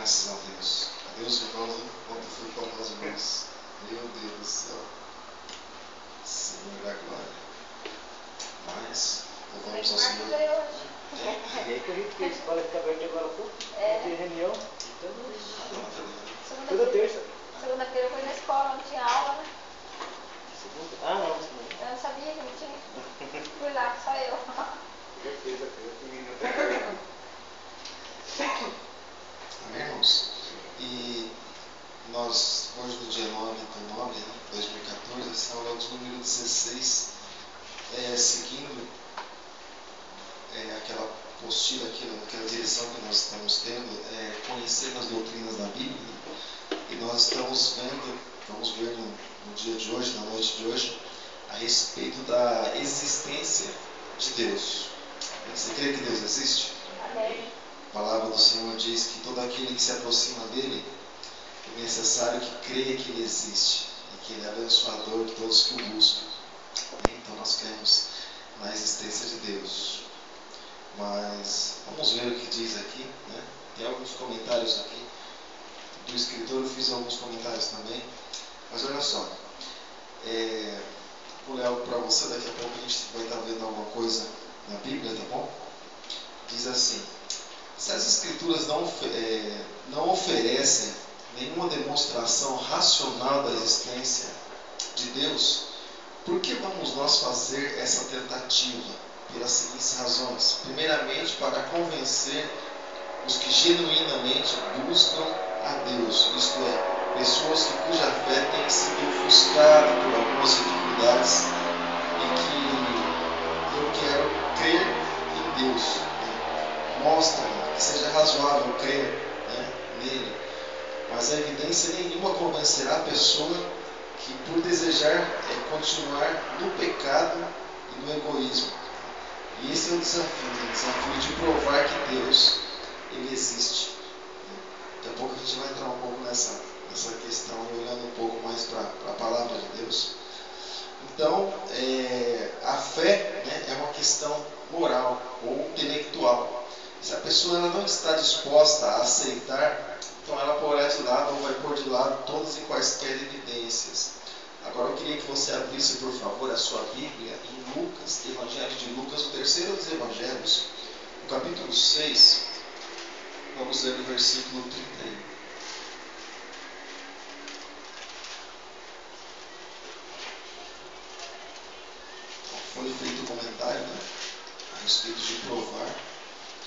Graças a Deus. Adeus, irmãos. Ontem fui com nós, irmãos. Meu Deus do céu. Senhor da glória. Mas, louvamos ao Senhor. E aí, corrido, porque a escola fica aberta agora há pouco. Tem reunião. Toda terça. Segunda-feira eu fui na escola, não tinha aula, né? Segunda? Ah, não. Eu não sabia que não tinha. Fui lá, só eu. Amém, irmãos? E nós, hoje no dia 9/9, 2014, essa aula de número 16, seguindo aquela postura, aquela direção que nós estamos tendo, conhecendo as doutrinas da Bíblia. E nós estamos vendo, vamos ver no dia de hoje, na noite de hoje, a respeito da existência de Deus. Você crê que Deus existe? Amém. A palavra do Senhor diz que todo aquele que se aproxima dele é necessário que creia que ele existe e que ele é abençoador de todos que o buscam. Então nós cremos na existência de Deus. Mas vamos ver o que diz aqui, né? Tem alguns comentários aqui do escritor, eu fiz alguns comentários também. Mas olha só, vou ler algo para você, daqui a pouco a gente vai estar vendo alguma coisa na Bíblia, tá bom? Diz assim: se as escrituras não oferecem nenhuma demonstração racional da existência de Deus, por que vamos nós fazer essa tentativa? Pelas seguintes razões. Primeiramente, para convencer os que genuinamente buscam a Deus, isto é, pessoas cuja fé tem sido ofuscada por algumas dificuldades e que eu quero crer em Deus. Mostra-me que seja razoável crer, nele. Mas a evidência nenhuma convencerá a pessoa que, por desejar continuar no pecado e no egoísmo. E esse é o desafio de provar que Deus, ele existe. Daqui a pouco a gente vai entrar um pouco nessa questão, olhando um pouco mais para a palavra de Deus. Então, a fé, é uma questão moral ou intelectual. Se a pessoa ela não está disposta a aceitar, então ela porá de lado ou vai pôr de lado todas e quaisquer evidências. Agora eu queria que você abrisse, por favor, a sua Bíblia em Lucas, Evangelho de Lucas, o terceiro dos Evangelhos, no capítulo 6, vamos ler o versículo 31. Foi feito um comentário, a respeito de provar,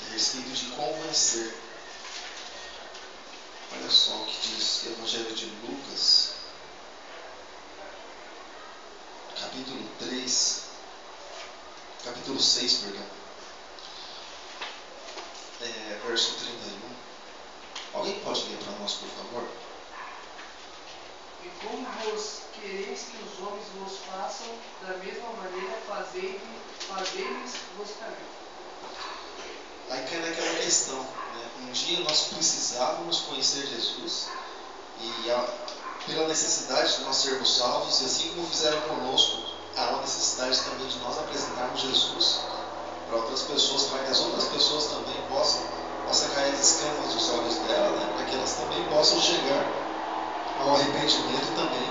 a respeito de convencer. Olha só o que diz o Evangelho de Lucas, capítulo 6, verso 31. Alguém pode ler para nós, por favor? E como vos quereis que os homens vos façam, da mesma maneira fazei-lhes vos também. Aí cai naquela questão, Um dia nós precisávamos conhecer Jesus e pela necessidade de nós sermos salvos, e assim como fizeram conosco, há uma necessidade também de nós apresentarmos Jesus para outras pessoas, para que as outras pessoas também possam cair as escamas dos olhos dela, para que elas também possam chegar ao arrependimento e também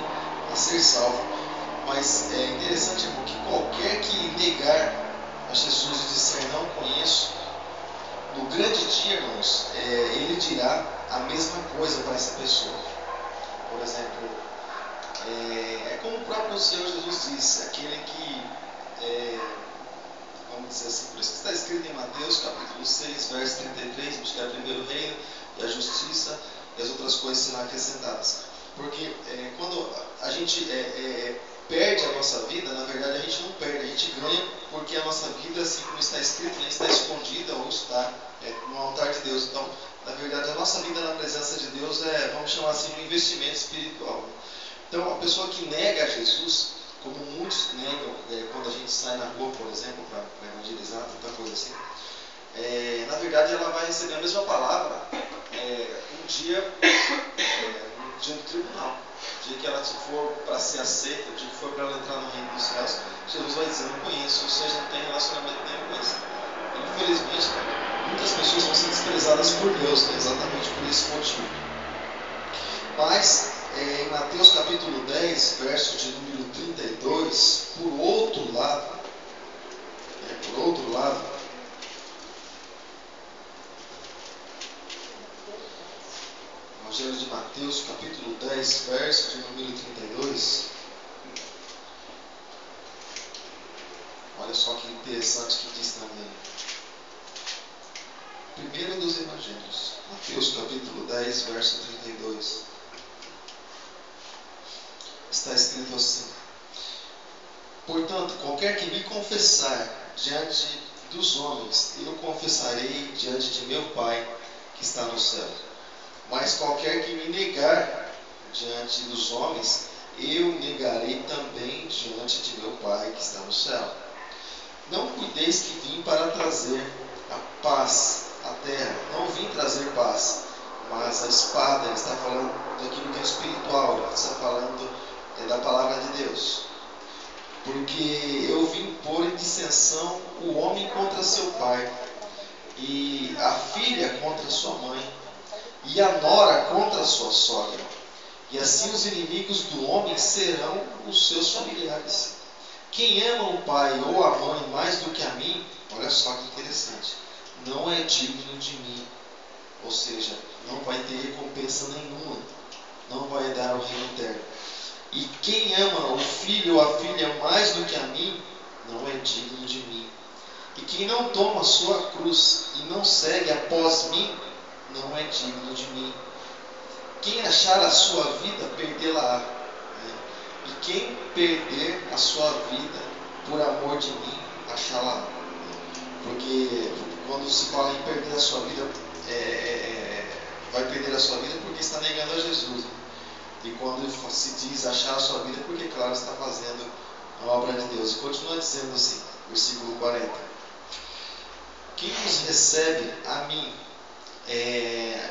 a ser salvo. Mas é interessante, irmão, que qualquer que negar a Jesus e disser não conheço, no grande dia, irmãos, ele dirá a mesma coisa para essa pessoa. Por exemplo, como o próprio Senhor Jesus disse, aquele que, vamos dizer assim, por isso que está escrito em Mateus capítulo 6, verso 33, buscar primeiro o reino e a justiça e as outras coisas serão acrescentadas. Porque quando a gente perde a nossa vida, na verdade a gente não perde, a gente ganha, porque a nossa vida, assim como está escrito, está escondida ou está no altar de Deus. Então, na verdade, a nossa vida na presença de Deus vamos chamar assim, um investimento espiritual. Então, a pessoa que nega a Jesus, como muitos negam quando a gente sai na rua, por exemplo, para evangelizar, tanta coisa assim, na verdade ela vai receber a mesma palavra um dia do tribunal. O dia que ela for para ser aceita, o dia que for para ela entrar no reino dos céus, Jesus vai dizer, não conheço, ou seja, não tem relacionamento nenhum com isso. Infelizmente, muitas pessoas vão ser desprezadas realizadas por Deus, né? Exatamente por esse motivo. Mas, em Mateus capítulo 10, verso de número 32, por outro lado, Evangelho de Mateus capítulo 10, verso de número 32, olha só que interessante que diz também. Primeiro dos Evangelhos, Mateus capítulo 10, verso 32. Está escrito assim: portanto, qualquer que me confessar diante dos homens, eu confessarei diante de meu Pai que está no céu. Mas qualquer que me negar diante dos homens, eu negarei também diante de meu Pai que está no céu. Não cuideis que vim para trazer a paz à terra. Não vim trazer paz, mas a espada. Ele está falando daquilo que é espiritual, ele está falando da palavra de Deus. Porque eu vim pôr em dissensão o homem contra seu pai, e a filha contra sua mãe, e a nora contra sua sogra. E assim os inimigos do homem serão os seus familiares. Quem ama o pai ou a mãe mais do que a mim, olha só que interessante, não é digno de mim. Ou seja, não vai ter recompensa nenhuma, não vai dar o reino eterno. E quem ama o filho ou a filha mais do que a mim, não é digno de mim. E quem não toma a sua cruz e não segue após mim, não é digno de mim. Quem achar a sua vida, perdê-la-á. E quem perder a sua vida por amor de mim, achá-la. Porque quando se fala em perder a sua vida, vai perder a sua vida porque está negando a Jesus. E quando se diz achar a sua vida, porque claro, está fazendo a obra de Deus. E continua dizendo assim, versículo 40. Quem nos recebe a mim,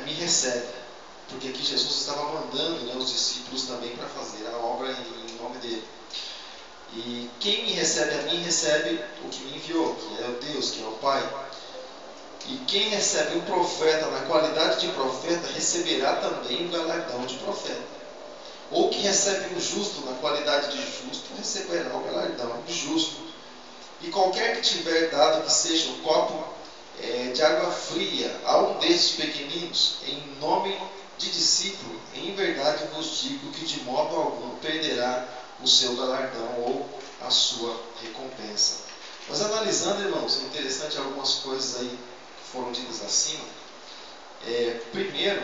me recebe. Porque aqui Jesus estava mandando, né, os discípulos também para fazer a obra em nome dele. E quem me recebe a mim, recebe o que me enviou, que é o Deus, que é o Pai. E quem recebe um profeta na qualidade de profeta, receberá também o galardão de profeta. Ou que recebe um justo na qualidade de justo, receberá o galardão de justo. E qualquer que tiver dado que seja um copo de água fria a um desses pequeninos, em nome de discípulo, em verdade vos digo que de modo algum perderá o seu galardão ou a sua recompensa. Mas analisando, irmãos, é interessante algumas coisas aí que foram ditas acima. Primeiro,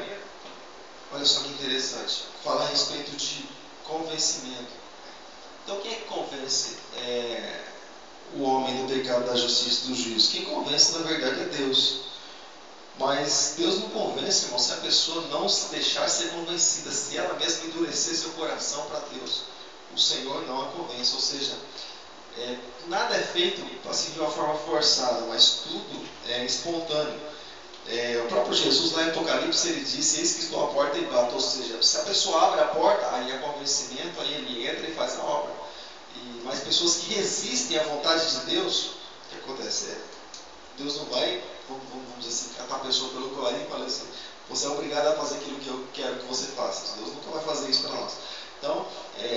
olha só que interessante, falar a respeito de convencimento. Então quem é que convence o homem do pecado, da justiça e do juízo? Quem convence na verdade é Deus. Mas Deus não convence, irmão, se a pessoa não se deixar ser convencida, se ela mesma endurecer seu coração para Deus. O Senhor não a convence, ou seja, nada é feito assim de uma forma forçada, mas tudo é espontâneo. O próprio Jesus lá em Apocalipse, ele disse: eis que estou à porta e bato. Ou seja, se a pessoa abre a porta, aí é convencimento, aí ele entra e faz a obra. Mas pessoas que resistem à vontade de Deus, o que acontece? Deus não vai, vamos dizer assim, catar a pessoa pelo colarinho e falar assim: você é obrigado a fazer aquilo que eu quero que você faça. Deus nunca vai fazer isso para nós. Então,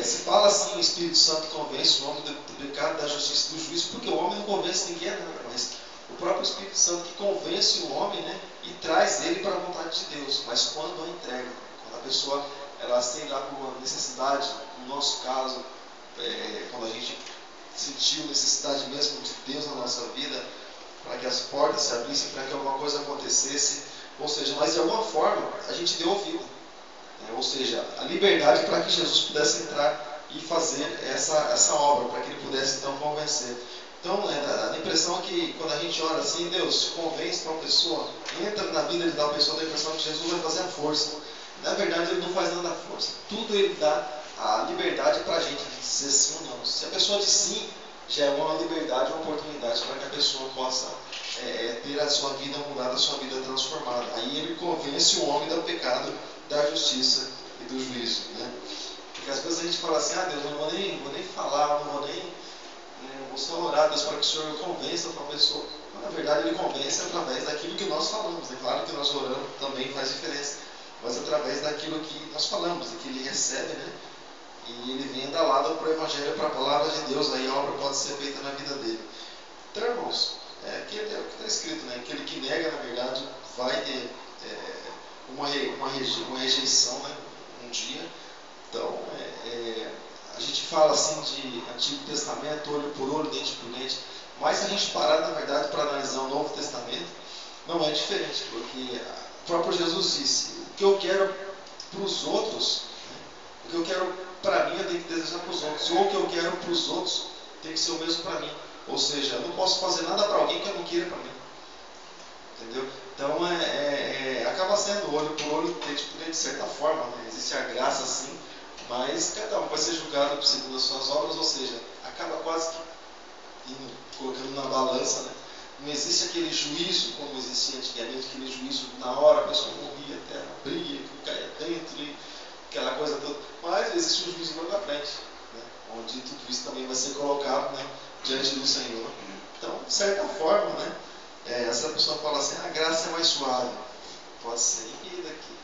se fala assim, o Espírito Santo convence o homem do pecado, da justiça e do juízo, porque o homem não convence ninguém a nada, mas o próprio Espírito Santo que convence o homem, né, e traz ele para a vontade de Deus. Mas quando a entrega, quando a pessoa, ela sei lá por uma necessidade, no nosso caso, quando a gente sentiu necessidade mesmo de Deus na nossa vida, para que as portas se abrissem, para que alguma coisa acontecesse, ou seja, mas de alguma forma a gente deu ouvido, ou seja, a liberdade para que Jesus pudesse entrar e fazer essa obra, para que ele pudesse então convencer. Então, a impressão é que quando a gente ora assim, Deus convence para uma pessoa, entra na vida de uma pessoa, dá a impressão que Jesus vai fazer a força. Na verdade, ele não faz nada da força. Tudo ele dá a liberdade para a gente dizer sim ou não. Se a pessoa diz sim, já é uma liberdade, uma oportunidade para que a pessoa possa ter a sua vida mudada, a sua vida transformada. Aí ele convence o homem do pecado, da justiça e do juízo, né? Porque às vezes a gente fala assim: Deus, eu não vou nem falar, não vou nem vou só orar, Deus, para que o Senhor convença a pessoa. Mas na verdade ele convence através daquilo que nós falamos. É claro que nós orando também faz diferença, mas através daquilo que nós falamos, que ele recebe, né? E ele vem andalado para o Evangelho, para a palavra de Deus, aí a obra pode ser feita na vida dele. Então, irmãos, é o que está escrito, né? Aquele que nega, na verdade, vai ter uma rejeição, né? Um dia. Então, a gente fala assim de Antigo Testamento, olho por olho, dente por dente, mas se a gente parar, na verdade, para analisar o Novo Testamento, não é diferente, porque o próprio Jesus disse: o que eu quero para os outros, né? O que eu quero para mim, eu tenho que desejar para os outros, ou o que eu quero para os outros tem que ser o mesmo para mim. Ou seja, eu não posso fazer nada para alguém que eu não queira para mim. Entendeu? Então, acaba sendo olho por olho, dente por dente, de certa forma, né? Existe a graça sim, mas cada um vai ser julgado segundo as suas obras, ou seja, acaba quase que colocando na balança, né? Não existe aquele juízo como existia antigamente, aquele juízo na hora, a pessoa morria, até abria, caía dentro, e aquela coisa toda. Mas existe um juízo lá na frente, né? Onde tudo isso também vai ser colocado, né, diante do Senhor. Então, de certa forma, né, essa pessoa fala assim: a graça é mais suave. Pode ser em vida aqui,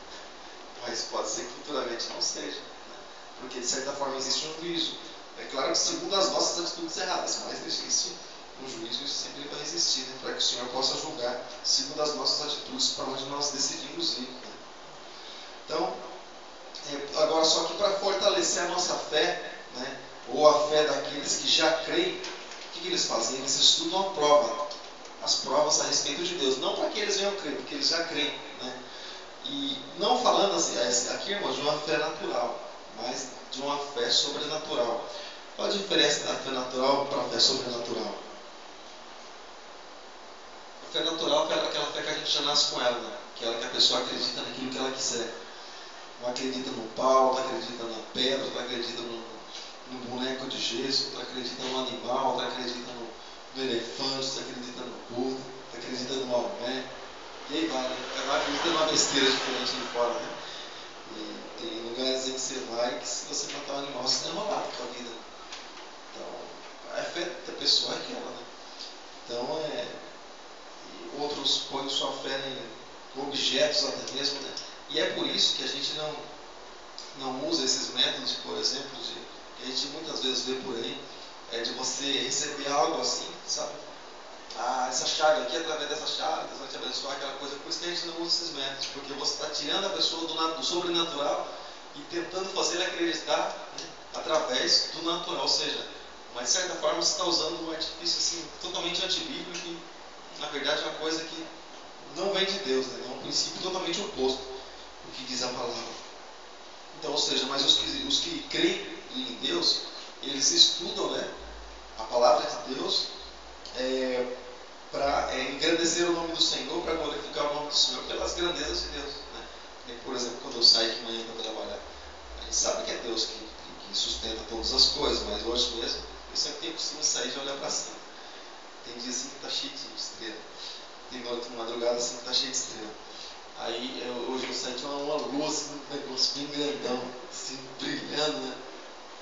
mas pode ser que futuramente não seja, né? Porque de certa forma existe um juízo. É claro que segundo as nossas atitudes erradas, mas existe um juízo e sempre vai existir, né? Para que o Senhor possa julgar segundo as nossas atitudes, para onde nós decidimos ir, né? Então, agora só que para fortalecer a nossa fé, né, ou a fé daqueles que já creem, o que eles fazem? Eles estudam a prova, as provas a respeito de Deus, não para que eles venham crer, porque eles já creem, né? E não falando assim, aqui, irmãos, de uma fé natural, mas de uma fé sobrenatural. Qual a diferença da fé natural para a fé sobrenatural? A fé natural é aquela fé que a gente já nasce com ela, né? Aquela que a pessoa acredita naquilo que ela quiser. Não acredita no pau, não acredita na pedra, não acredita no boneco de gesso, não acredita no animal, não acredita no elefante, não acredita no Buda, não acredita no Maomé. E aí vai, né? Cada um acredita numa besteira diferente de fora, né? E tem lugares em que você vai que se você matar um animal, você está enrolado com a vida. Então, a fé da pessoa é aquela, né? Então, outros põem sua fé em objetos até mesmo, né? E é por isso que a gente não usa esses métodos, por exemplo, que a gente muitas vezes vê por aí, de você receber algo assim, sabe? Essa chaga aqui, através dessa chaga, Deus vai te abençoar, aquela coisa. Por isso que a gente não usa esses métodos, porque você está tirando a pessoa do sobrenatural e tentando fazer ela acreditar, né, através do natural. Ou seja, mas de certa forma você está usando um artifício assim, totalmente antibíblico, que na verdade é uma coisa que não vem de Deus, né? É um princípio totalmente oposto do que diz a palavra. Então, ou seja, mas os que creem em Deus, eles estudam, né, a palavra de Deus para engrandecer o nome do Senhor, para glorificar o nome do Senhor pelas grandezas de Deus, né? E, por exemplo, quando eu saio de manhã para trabalhar, a gente sabe que é Deus que sustenta todas as coisas, mas hoje mesmo eu sempre tenho o costume de sair e olhar para cima. Tem dias assim que está cheio de estrela, tem noite de madrugada assim que está cheio de estrela. Aí hoje eu saí de uma luz, um negócio bem grandão, assim, brilhando, né?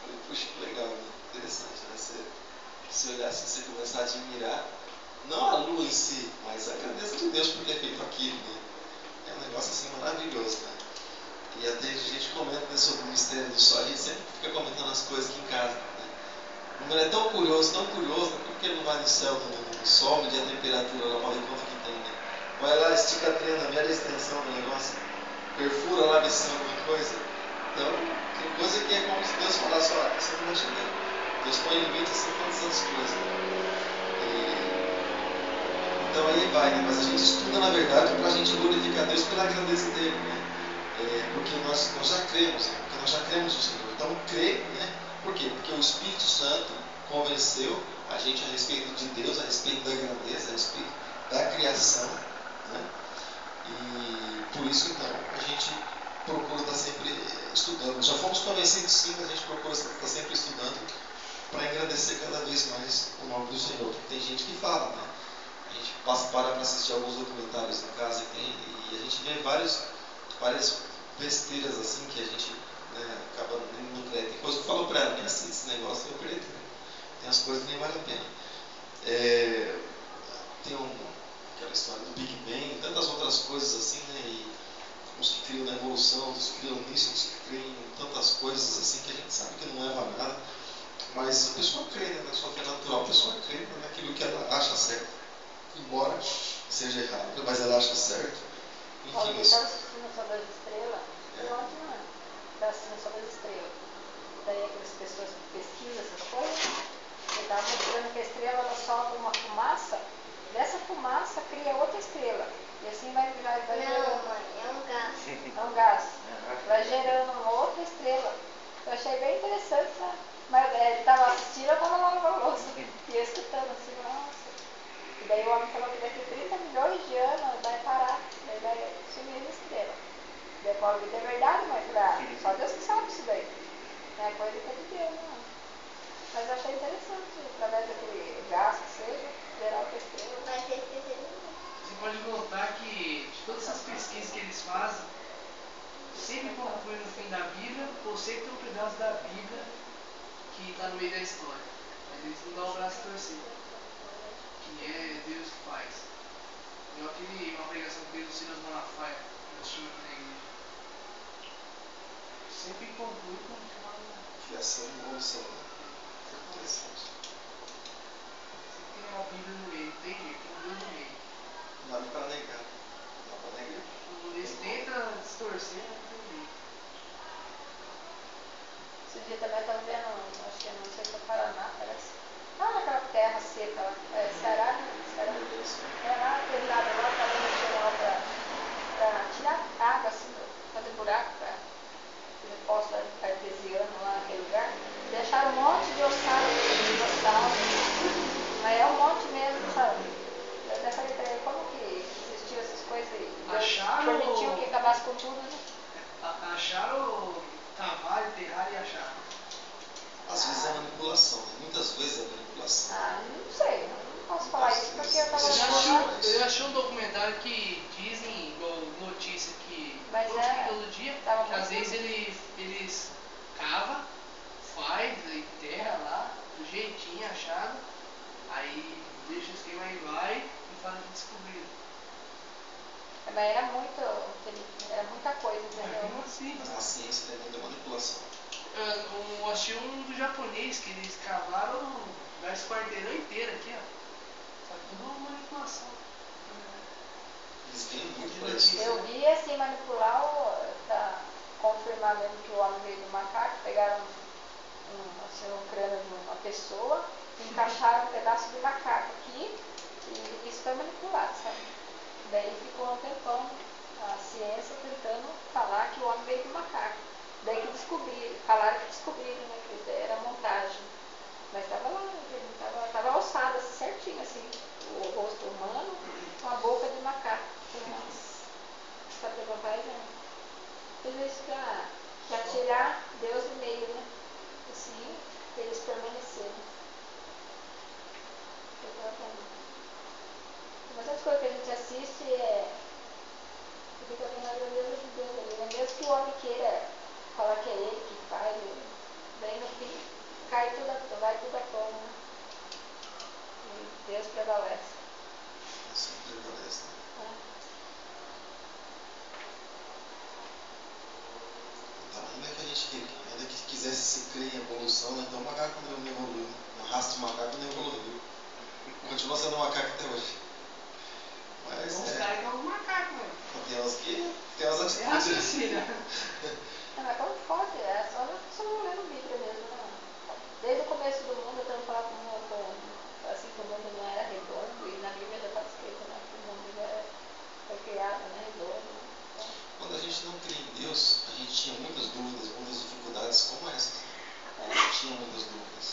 Falei, puxa, que legal, né? Interessante, né? Você olhar assim, você começar a admirar, não a lua em si, mas a grandeza de Deus por ter feito aquilo, né? É um negócio assim maravilhoso, né? E até a gente comenta, né, sobre o mistério do sol, a gente sempre fica comentando as coisas aqui em casa, né? O número é tão curioso, né? Por que ele não vai no céu, no sol, medir a temperatura lá para ver quanto que tem, né? Vai lá, estica a trena, mede a extensão do negócio, perfura lá, vê se tem alguma coisa. Então, tem coisa que é como se Deus falasse: ó, você não vai chegar. Deus põe limite assim para essas coisas. Então aí vai, né? Mas a gente estuda, na verdade, para a gente glorificar Deus pela grandeza dele, né? Porque nós já cremos, né? Porque nós já cremos no Senhor. Então, crer, né? Por quê? Porque o Espírito Santo convenceu a gente a respeito de Deus, a respeito da grandeza, a respeito da criação, né? E por isso, então, a gente procura estar sempre estudando. Já fomos convencidos, sim, mas a gente procura estar sempre estudando para engrandecer cada vez mais o nome do Senhor. Porque tem gente que fala, né? A gente para assistir alguns documentários em casa e a gente vê várias besteiras assim que a gente, né, acaba nem no crédito. Tem coisa que eu falo para ela: nem assiste esse negócio, eu perder tempo. Tem as coisas que nem vale a pena. Tem aquela história do Big Bang, tantas outras coisas assim, né? E uns que criam na evolução, outros que criam nisso, outros que criam em tantas coisas assim que a gente sabe que não leva a nada. Mas a pessoa crê, né? Na sua fé natural, a pessoa crê naquilo que ela acha certo. Embora seja errado, mas ela acha certo. Olha, Enfim, eu isso. estava assistindo sobre as estrelas, ontem não, estava assistindo sobre as estrelas. Daí aquelas pessoas que pesquisam essas coisas, eu estava mostrando que a estrela ela solta uma fumaça, dessa fumaça cria outra estrela. E assim vai gerando. Não, mãe, é um gás. É um gás. Vai gerando uma outra estrela. Eu achei bem interessante, sabe? Mas ele estava assistindo, eu estava lá no louça. E eu escutando assim, nossa. E daí o homem falou que daqui a 30 milhões de anos vai parar, daí vai sumir a estrela. Daí eu falo, é verdade, mãe? Eu falei, só Deus que sabe isso daí. É coisa que é de Deus, não. Mas eu achei interessante, através daquele gás que seja, gerar outra estrela. Mas esse desenho Você pode notar que de todas essas pesquisas que eles fazem, sempre conclui no fim da Bíblia, ou sempre tem um pedaço da Bíblia que está no meio da história. Eles não dão o braço a torcer. Que é Deus que faz. Igual uma pregação que fez o Silas Malafaia, eu tinha aqui na igreja. Sempre conclui com Criação e evolução, né? Interessante. você tem a Bíblia no meio, tem jeito, tem Deus no meio. Não dá nem para negar. Não dá para negar. Eles tentam distorcer, mas não tem jeito. Esse dia também eu estava vendo, acho que não sei se é Paraná, parece. Ah, naquela terra seca lá, Ceará, né? Ceará. É lá, aquele lado lá, estava mexendo lá para tirar água, assim, fazer buraco para fazer poço artesiano lá naquele lugar. Deixaram um monte de ossada de dinossauro. Mas é um monte mesmo, sabe? Eu até falei para ele, como que existiam essas coisas e Deus Acharam- permitiu que acabasse com tudo, né? Acharam, cavaram, enterraram e acharam. Às vezes é manipulação, né? Muitas vezes é manipulação. Ah, não sei, não posso falar isso porque eu estava Você já falando. achou? Eu achei um documentário que dizem, igual notícia que Mas todo dia, tava que às muito- vezes eles cavam, faz, aí terra lá, do jeitinho achado, aí deixa o esquema aí vai e fala que descobriram. Mas era muita coisa, entendeu? Como assim? Mas na ciência tem muita manipulação. Eu achei um do japonês que eles cavaram esse quarteirão inteiro aqui, ó. Só que tudo manipulação. Eles ganham muito por isso. Eu vi assim manipular, para confirmar mesmo que o homem veio do macaco, pegaram um crânio de uma pessoa, encaixaram um pedaço de macaco aqui e isso foi manipulado, sabe? Daí ficou um tempão a ciência tentando falar que o homem veio do macaco. Daí que descobriram, falaram que descobriram, né, que era montagem. Mas estava lá, estava alçado assim, certinho, assim, o rosto humano com a boca de macaco. Sabe o que faz, né? Tudo isso para tirar Deus do meio, né? Assim, para eles permanecerem. Mas as coisas que a gente assiste fica vendo a grandeza de Deus ali, né? Mesmo que o homem queira falar que é ele que faz, daí no fim vai tudo à tona, né? E Deus prevalece. Sempre prevalece, né? Então, ainda que quisesse se crer em evolução, né? Então o macaco não evoluiu. Um rastro de macaco não evoluiu. Continua sendo um macaco até hoje. Mas Os caras que é um macaco, mano. tem uns que tem umas É atitudes. raciocínio. Não, mas como pode? É só não lendo Bíblia mesmo, né? Desde o começo do mundo, eu tenho falado assim que o mundo não era redondo, e na Bíblia já está escrito, né? Que o mundo foi criado, né? Redondo. Então, Quando a gente não crê em Deus, a gente tinha muitas dúvidas, muitas dificuldades como essas. Tinha muitas dúvidas.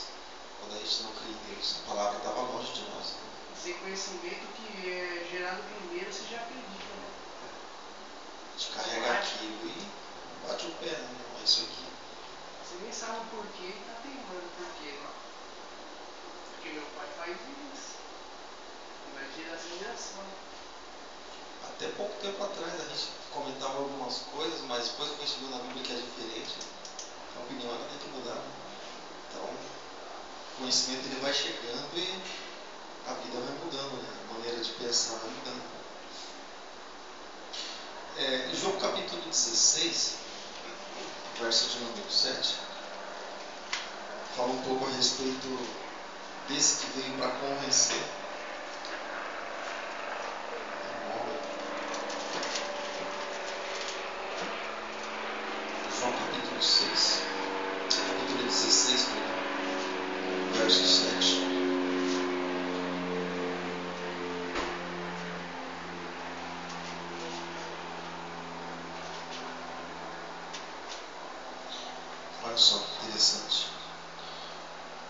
Quando a gente não crê em Deus, a palavra estava longe de nós. Sem conhecimento que é gerado primeiro, você já acredita, né? A gente carrega aquilo e bate o pé, né? É isso aqui. Você nem sabe o porquê e tá teimando o porquê, né? Porque meu pai faz isso. E vai de geração em geração. Até pouco tempo atrás a gente comentava algumas coisas, mas depois que a gente viu na Bíblia que é diferente, a opinião ela tem que mudar. Né? Então, o conhecimento ele vai chegando e a vida vai mudando, né? A maneira de pensar vai mudando. Em João capítulo 16, verso de número 7, fala um pouco a respeito desse que veio para convencer. João capítulo 6, capítulo 16, verso 7. Olha só que interessante.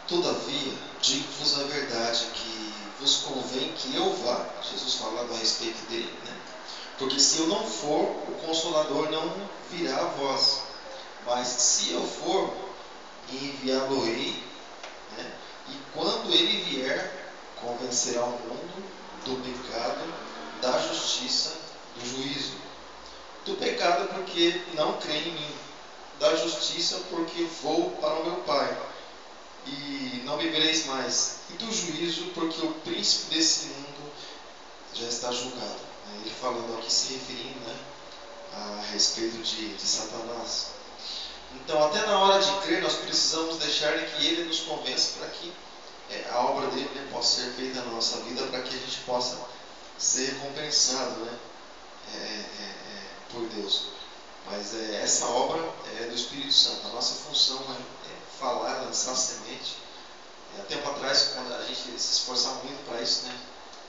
Todavia, digo-vos a verdade, que vos convém que eu vá. Jesus falando a respeito dele, né? Porque se eu não for, o Consolador não virá a vós. Mas se eu for, enviá-lo-ei, né? E quando ele vier, convencerá o mundo do pecado, da justiça, do juízo. Do pecado, porque não crê em mim. Da justiça, porque vou para o meu Pai e não me vereis mais. E do juízo, porque o príncipe desse mundo já está julgado. Ele falando aqui, se referindo, né, a respeito de Satanás. Então, até na hora de crer, nós precisamos deixar que ele nos convença para que a obra dele, né, possa ser feita na nossa vida, para que a gente possa ser recompensado, né, por Deus. Mas essa obra é do Espírito Santo. A nossa função é falar, lançar semente. Há tempo atrás, quando a gente se esforçava muito para isso, né?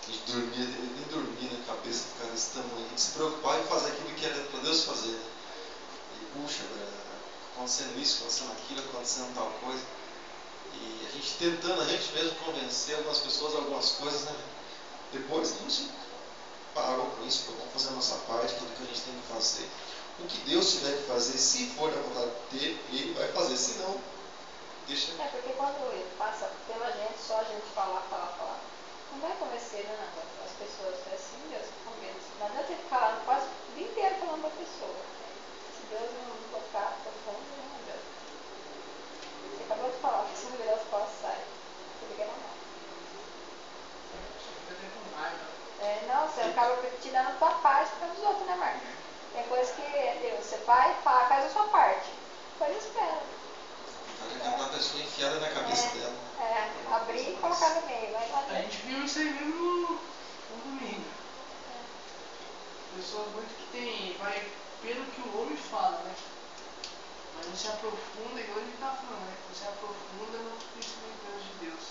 A gente dormia, nem dormia na cabeça por causa desse tamanho. A gente se preocupava em fazer aquilo que era para Deus fazer. Né? E puxa, acontecendo isso, acontecendo aquilo, acontecendo tal coisa. E a gente tentando, a gente mesmo convencer algumas pessoas, algumas coisas, né? Depois a gente parou com isso, vamos fazer a nossa parte, aquilo que a gente tem que fazer. O que Deus tiver que fazer, se for da vontade dele, ele vai fazer, se não, deixa. Porque quando ele passa pela gente, só a gente falar, não vai convencer nada. As pessoas assim, Deus convence. Não adianta ele ficar lá quase o dia inteiro falando para a pessoa. Se Deus não tocar profundo, não adianta. Você acabou de falar que se não virar os passos, sai. Você liga na mão. Não, você acaba te dando a tua paz para os outros, né, Marcos? Tem coisa que Deus, você vai, faz a sua parte. Depois espera. A pessoa enfiada na cabeça dela. Abrir e colocar no meio. A gente viu isso aí mesmo no domingo. Pessoas muito que tem, vai pelo que o homem fala, né? Mas não se aprofunda, igual ele está falando, né? Não se aprofunda no conhecimento de Deus.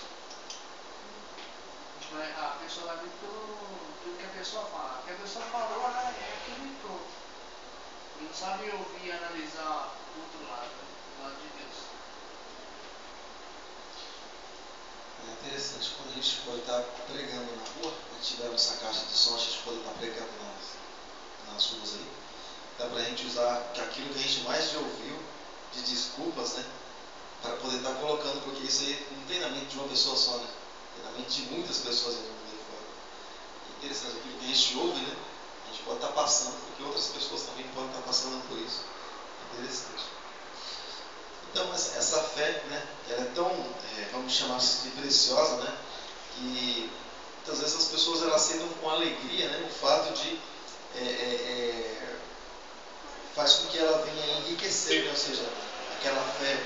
A pessoa vai ver pelo que a pessoa fala. O que a pessoa falou, é aquilo e pronto. E não sabe ouvir e analisar o outro lado, né? O lado de Deus. É interessante quando a gente pode estar pregando na rua, quando tiver essa caixa de som, a gente pode estar pregando nas ruas aí. Dá para a gente usar aquilo que a gente mais já ouviu de desculpas, né? Para poder estar colocando, porque isso aí não tem na mente de uma pessoa só, né? Tem na mente de muitas pessoas aí no mundo aí fora. É interessante, aquilo que a gente ouve, né? A gente pode estar passando, porque outras pessoas também podem estar passando por isso. É interessante. Então, essa fé, né? Ela é tão, vamos chamar assim de preciosa, né? Que muitas vezes as pessoas elas aceitam com alegria, né? O fato de faz com que ela venha enriquecer, né? Ou seja, aquela fé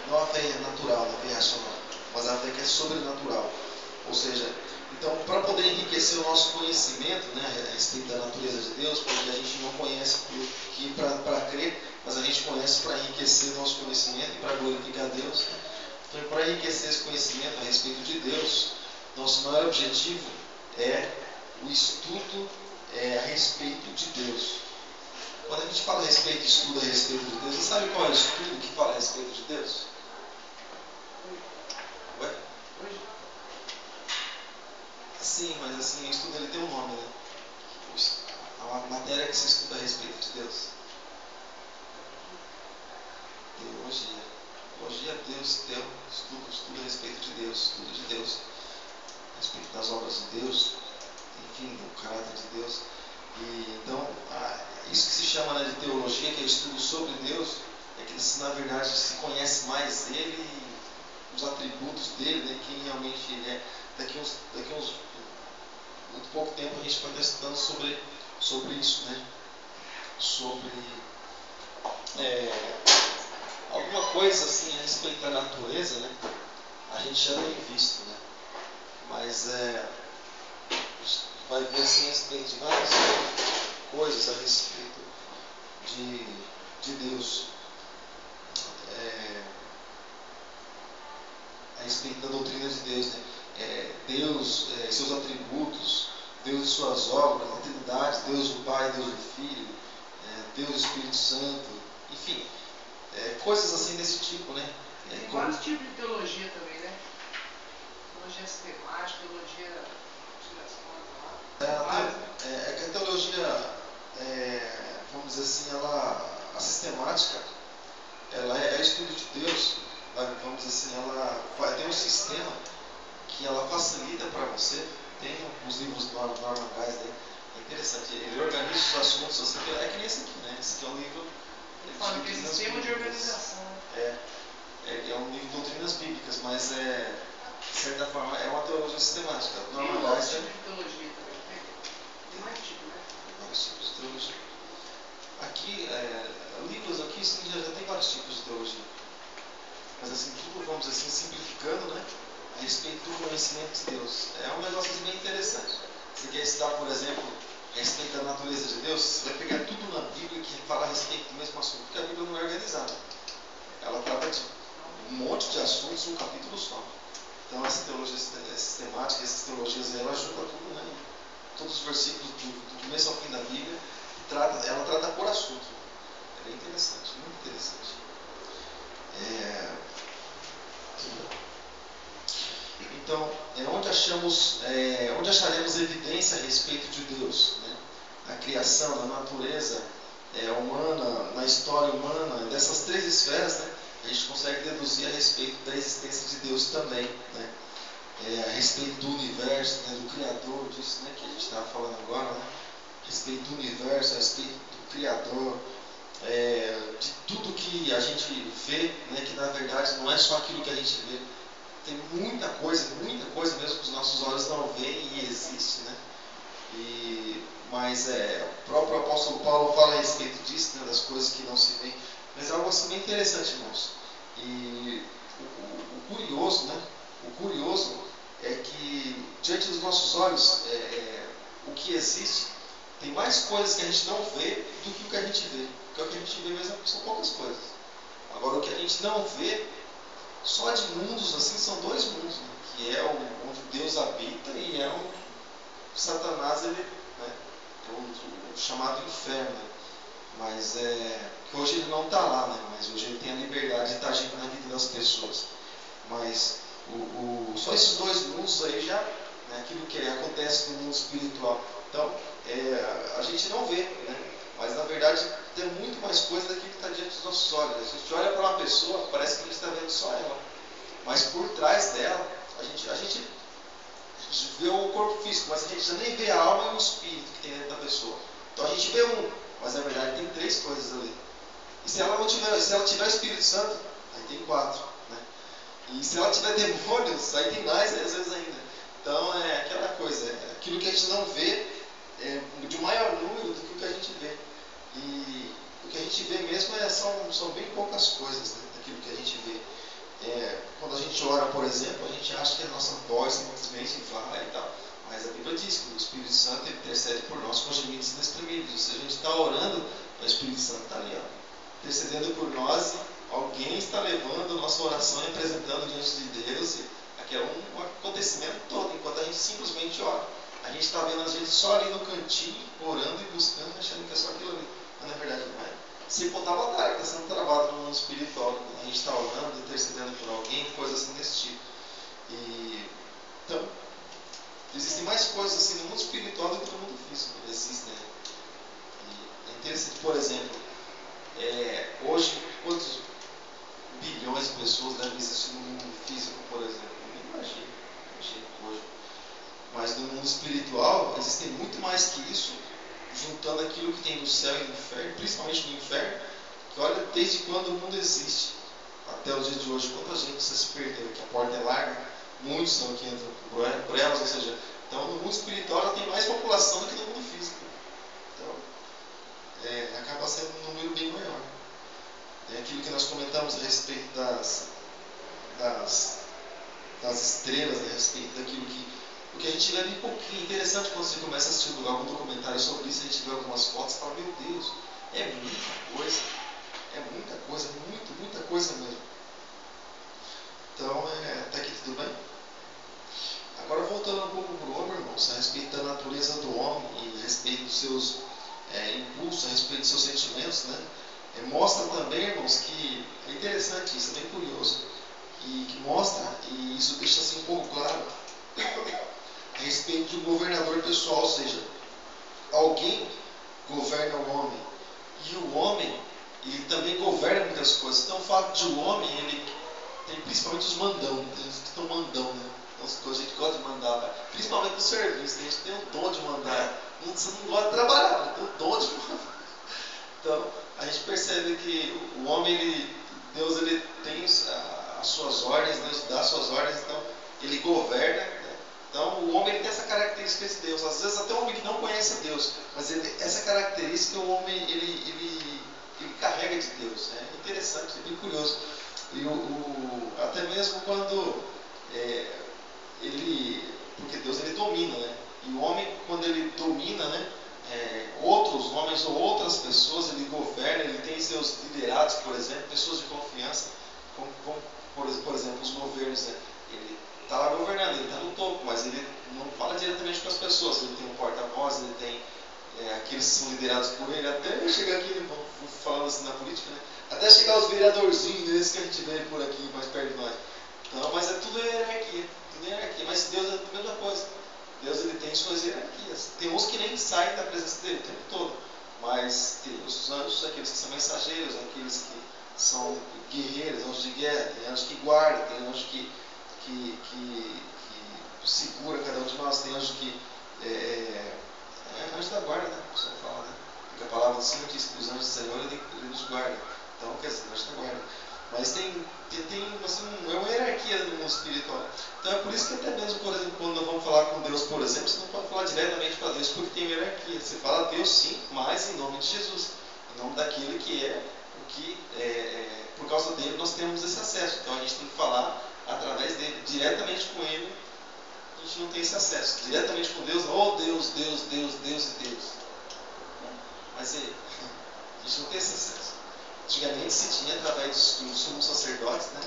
não a fé natural, a fé racional, mas a fé que é sobrenatural. Ou seja, então, para poder enriquecer o nosso conhecimento, né, a respeito da natureza de Deus, porque a gente não conhece para crer, mas a gente conhece para enriquecer o nosso conhecimento e para glorificar Deus. Né? Então, para enriquecer esse conhecimento a respeito de Deus, nosso maior objetivo é o estudo a respeito de Deus. Quando a gente fala a respeito de estudo a respeito de Deus, você sabe qual é o estudo que fala a respeito de Deus? Ué? Sim, mas assim, o estudo ele tem um nome, né? A matéria que se estuda a respeito de Deus. Teologia. Teologia é Deus, estudo a respeito de Deus, estudo de Deus, a respeito das obras de Deus, enfim, do caráter de Deus. E, então, isso que se chama, né, de teologia, que é o estudo sobre Deus, é que na verdade se conhece mais Ele e os atributos dele, né, quem realmente Ele é. Daqui uns muito pouco tempo a gente vai estar estudando sobre sobre isso, né? Sobre alguma coisa assim a respeito da natureza, né? A gente já tem visto, né? Mas vai ver assim a respeito de várias coisas a respeito de Deus. A respeito da doutrina de Deus, né? Deus, seus atributos, Deus e suas obras, a Trindade, Deus o Pai, Deus o Filho, Deus o Espírito Santo, enfim, coisas assim desse tipo, né? Tem vários tipos de teologia também, né? Teologia sistemática, teologia das contas lá. É que a teologia, vamos dizer assim, a sistemática, ela é estudo de Deus, vamos dizer assim, ela tem um sistema que ela facilita para você. Tem os livros do Norman Geisler, é interessante, ele organiza os assuntos assim, é que nem esse aqui, né? Esse aqui é um livro. Ele fala que é sistema de organização. É um livro de doutrinas bíblicas, mas de certa forma é uma teologia sistemática. Tem outros tipos de teologia também, tem mais tipos, né? Vários tipos de teologia. Aqui, livros aqui já tem vários tipos de teologia. Mas assim, tudo, vamos dizer assim, simplificando, né? A respeito do conhecimento de Deus. É um negócio assim, bem interessante. Você quer estudar, por exemplo, a respeito da natureza de Deus, você vai pegar tudo na Bíblia que fala a respeito do mesmo assunto, porque a Bíblia não é organizada. Ela trata de um monte de assuntos em um capítulo só. Então essa teologia sistemática, essas teologias, ela ajuda tudo, né? Todos os versículos do começo ao fim da Bíblia, ela trata por assunto. É bem interessante, muito interessante. Então, onde acharemos evidência a respeito de Deus, né? Na criação, na natureza humana, na história humana, dessas três esferas, né? A gente consegue deduzir a respeito da existência de Deus também, né? A respeito do universo, né? Do Criador, disso, né? Que a gente estava falando agora, né? A respeito do universo, a respeito do Criador, de tudo que a gente vê, né? Que na verdade não é só aquilo que a gente vê. Tem muita coisa mesmo que os nossos olhos não veem e existe, né? Mas o próprio apóstolo Paulo fala a respeito disso, né? Das coisas que não se veem. Mas é algo assim bem interessante, irmãos. E o curioso, né? O curioso é que diante dos nossos olhos, o que existe, tem mais coisas que a gente não vê do que o que a gente vê. Porque o que a gente vê mesmo são poucas coisas. Agora, o que a gente não vê, só de mundos assim, são dois mundos, né? Que é onde Deus habita e é onde Satanás, ele, né? É o chamado inferno, né? Mas que hoje ele não está lá, né? Mas hoje ele tem a liberdade de estar agindo na vida das pessoas. Mas só esses dois mundos aí já, né? Aquilo que acontece no mundo espiritual. Então, a gente não vê, né? Mas na verdade tem muito mais coisa daquilo que está diante dos nossos olhos. A gente olha para uma pessoa, parece que a gente está vendo só ela. Mas por trás dela, a gente vê o corpo físico, mas a gente já nem vê a alma e o espírito que tem dentro da pessoa. Então a gente vê mas na verdade tem três coisas ali. E se ela tiver o Espírito Santo, aí tem 4. Né? E se ela tiver demônios, aí tem mais, às vezes ainda. Então é aquela coisa, aquilo que a gente não vê de maior número do que o que a gente vê. E o que a gente vê mesmo são bem poucas coisas, né, daquilo que a gente vê. Quando a gente ora, por exemplo, a gente acha que a nossa voz simplesmente vai e tal. Mas a Bíblia diz que o Espírito Santo ele intercede por nós com gemidos inexprimíveis. Ou seja, a gente está orando, o Espírito Santo está ali, intercedendo por nós. Alguém está levando a nossa oração e apresentando diante de Deus. Aqui é um acontecimento todo, enquanto a gente simplesmente ora. A gente está vendo às vezes só ali no cantinho, orando e buscando, achando que é só aquilo ali. Mas na verdade não é. Sem contar a batalha que está sendo travada no mundo espiritual. A gente está orando, intercedendo por alguém, coisas assim desse tipo. Então, existem mais coisas assim no mundo espiritual do que no mundo físico. Existem. E é interessante, por exemplo, hoje, quantos bilhões de pessoas devem existir no mundo físico, por exemplo? Eu imagino hoje. Mas no mundo espiritual, existem muito mais que isso, juntando aquilo que tem no céu e no inferno, principalmente no inferno, que olha, desde quando o mundo existe até o dia de hoje, quanta gente se perdeu, que a porta é larga, muitos são que entram por elas, ou seja, então no mundo espiritual já tem mais população do que no mundo físico. Então falamos a respeito das estrelas, né, a respeito daquilo o que a gente leva um pouquinho. Interessante quando você começa a assistir algum documentário sobre isso, a gente vê algumas fotos e fala, meu Deus, é muita coisa, muita coisa mesmo. Então, até aqui tudo bem? Agora voltando um pouco para o homem, irmãos, a respeito da natureza do homem e a respeito dos seus impulsos, a respeito dos seus sentimentos, né? Mostra também, irmãos, que é interessante isso, é bem curioso, que mostra, e isso deixa assim um pouco claro, a respeito de um governador pessoal, ou seja, alguém governa o homem, e o homem, ele também governa muitas coisas. Então o fato de o homem, ele tem principalmente os mandão, tem os que estão mandão, né? Então, a gente gosta de mandar, principalmente no serviço, a gente tem o dom de mandar. Você não gosta de trabalhar, mas tem o dom de mandar. Então, a gente percebe que o homem, Deus ele tem as suas ordens, Deus dá as suas ordens, então ele governa. Né? Então, o homem ele tem essa característica de Deus. Às vezes, até o homem que não conhece a Deus, mas essa característica o homem ele carrega de Deus. É interessante, é bem curioso. E até mesmo quando porque Deus ele domina, né? E o homem, quando ele domina, né? Outros homens ou outras pessoas, ele governa, ele tem seus liderados, por exemplo, pessoas de confiança, como por exemplo, os governos, né? Ele está lá governando, ele está no topo, mas ele não fala diretamente com as pessoas, ele tem um porta-voz, ele tem aqueles que são liderados por ele, até chegar aqui, vou falando assim na política, né? Até chegar os vereadorzinhos, esses que a gente vê por aqui, mais perto de nós. Então, mas tudo hierarquia, mas Deus é a mesma coisa. Deus ele tem suas hierarquias. Tem uns que nem saem da presença dele o tempo todo, mas tem os anjos, aqueles que são mensageiros, aqueles que são guerreiros, anjos de guerra, tem anjos que guardam, tem anjos que segura cada um de nós, tem anjos que anjo da guarda, né? O pessoal fala, né? Porque a palavra do Senhor diz que os anjos do Senhor ele nos guarda. Então, quer dizer, anjo da guarda. Mas tem assim, uma hierarquia no mundo espiritual. Então é por isso que até mesmo, por exemplo, quando nós vamos falar com Deus, por exemplo, você não pode falar diretamente para Deus, porque tem hierarquia. Você fala Deus sim, mas em nome de Jesus. Em nome daquele que por causa dele nós temos esse acesso. Então a gente tem que falar através dele, diretamente com ele, a gente não tem esse acesso. Diretamente com Deus, oh Deus, Deus, Deus, Deus e Deus. Mas a gente não tem esse acesso. Antigamente se tinha através dos sumos sacerdotes, né?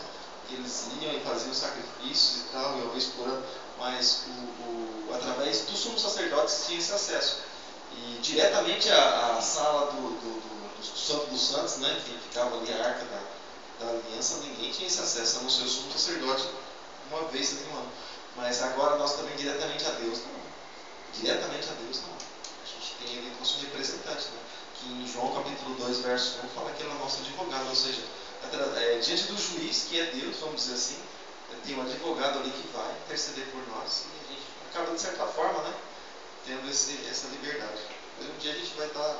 Que eles iam e faziam sacrifícios e tal, uma vez por ano, mas através dos sumos sacerdotes tinha esse acesso. E diretamente a sala do Santo dos Santos, né? Que ficava ali a arca da aliança, ninguém tinha esse acesso, a não ser o sumo sacerdote uma vez em um ano. Mas agora nós também diretamente a Deus, não. Diretamente a Deus, não. A gente tem ele nosso representante, né? Que em João capítulo 2, verso 1, fala que ele é o nosso advogado, ou seja, diante do juiz, que é Deus, vamos dizer assim, tem um advogado ali que vai interceder por nós, e a gente acaba, de certa forma, né, tendo essa liberdade. Mas um dia a gente vai estar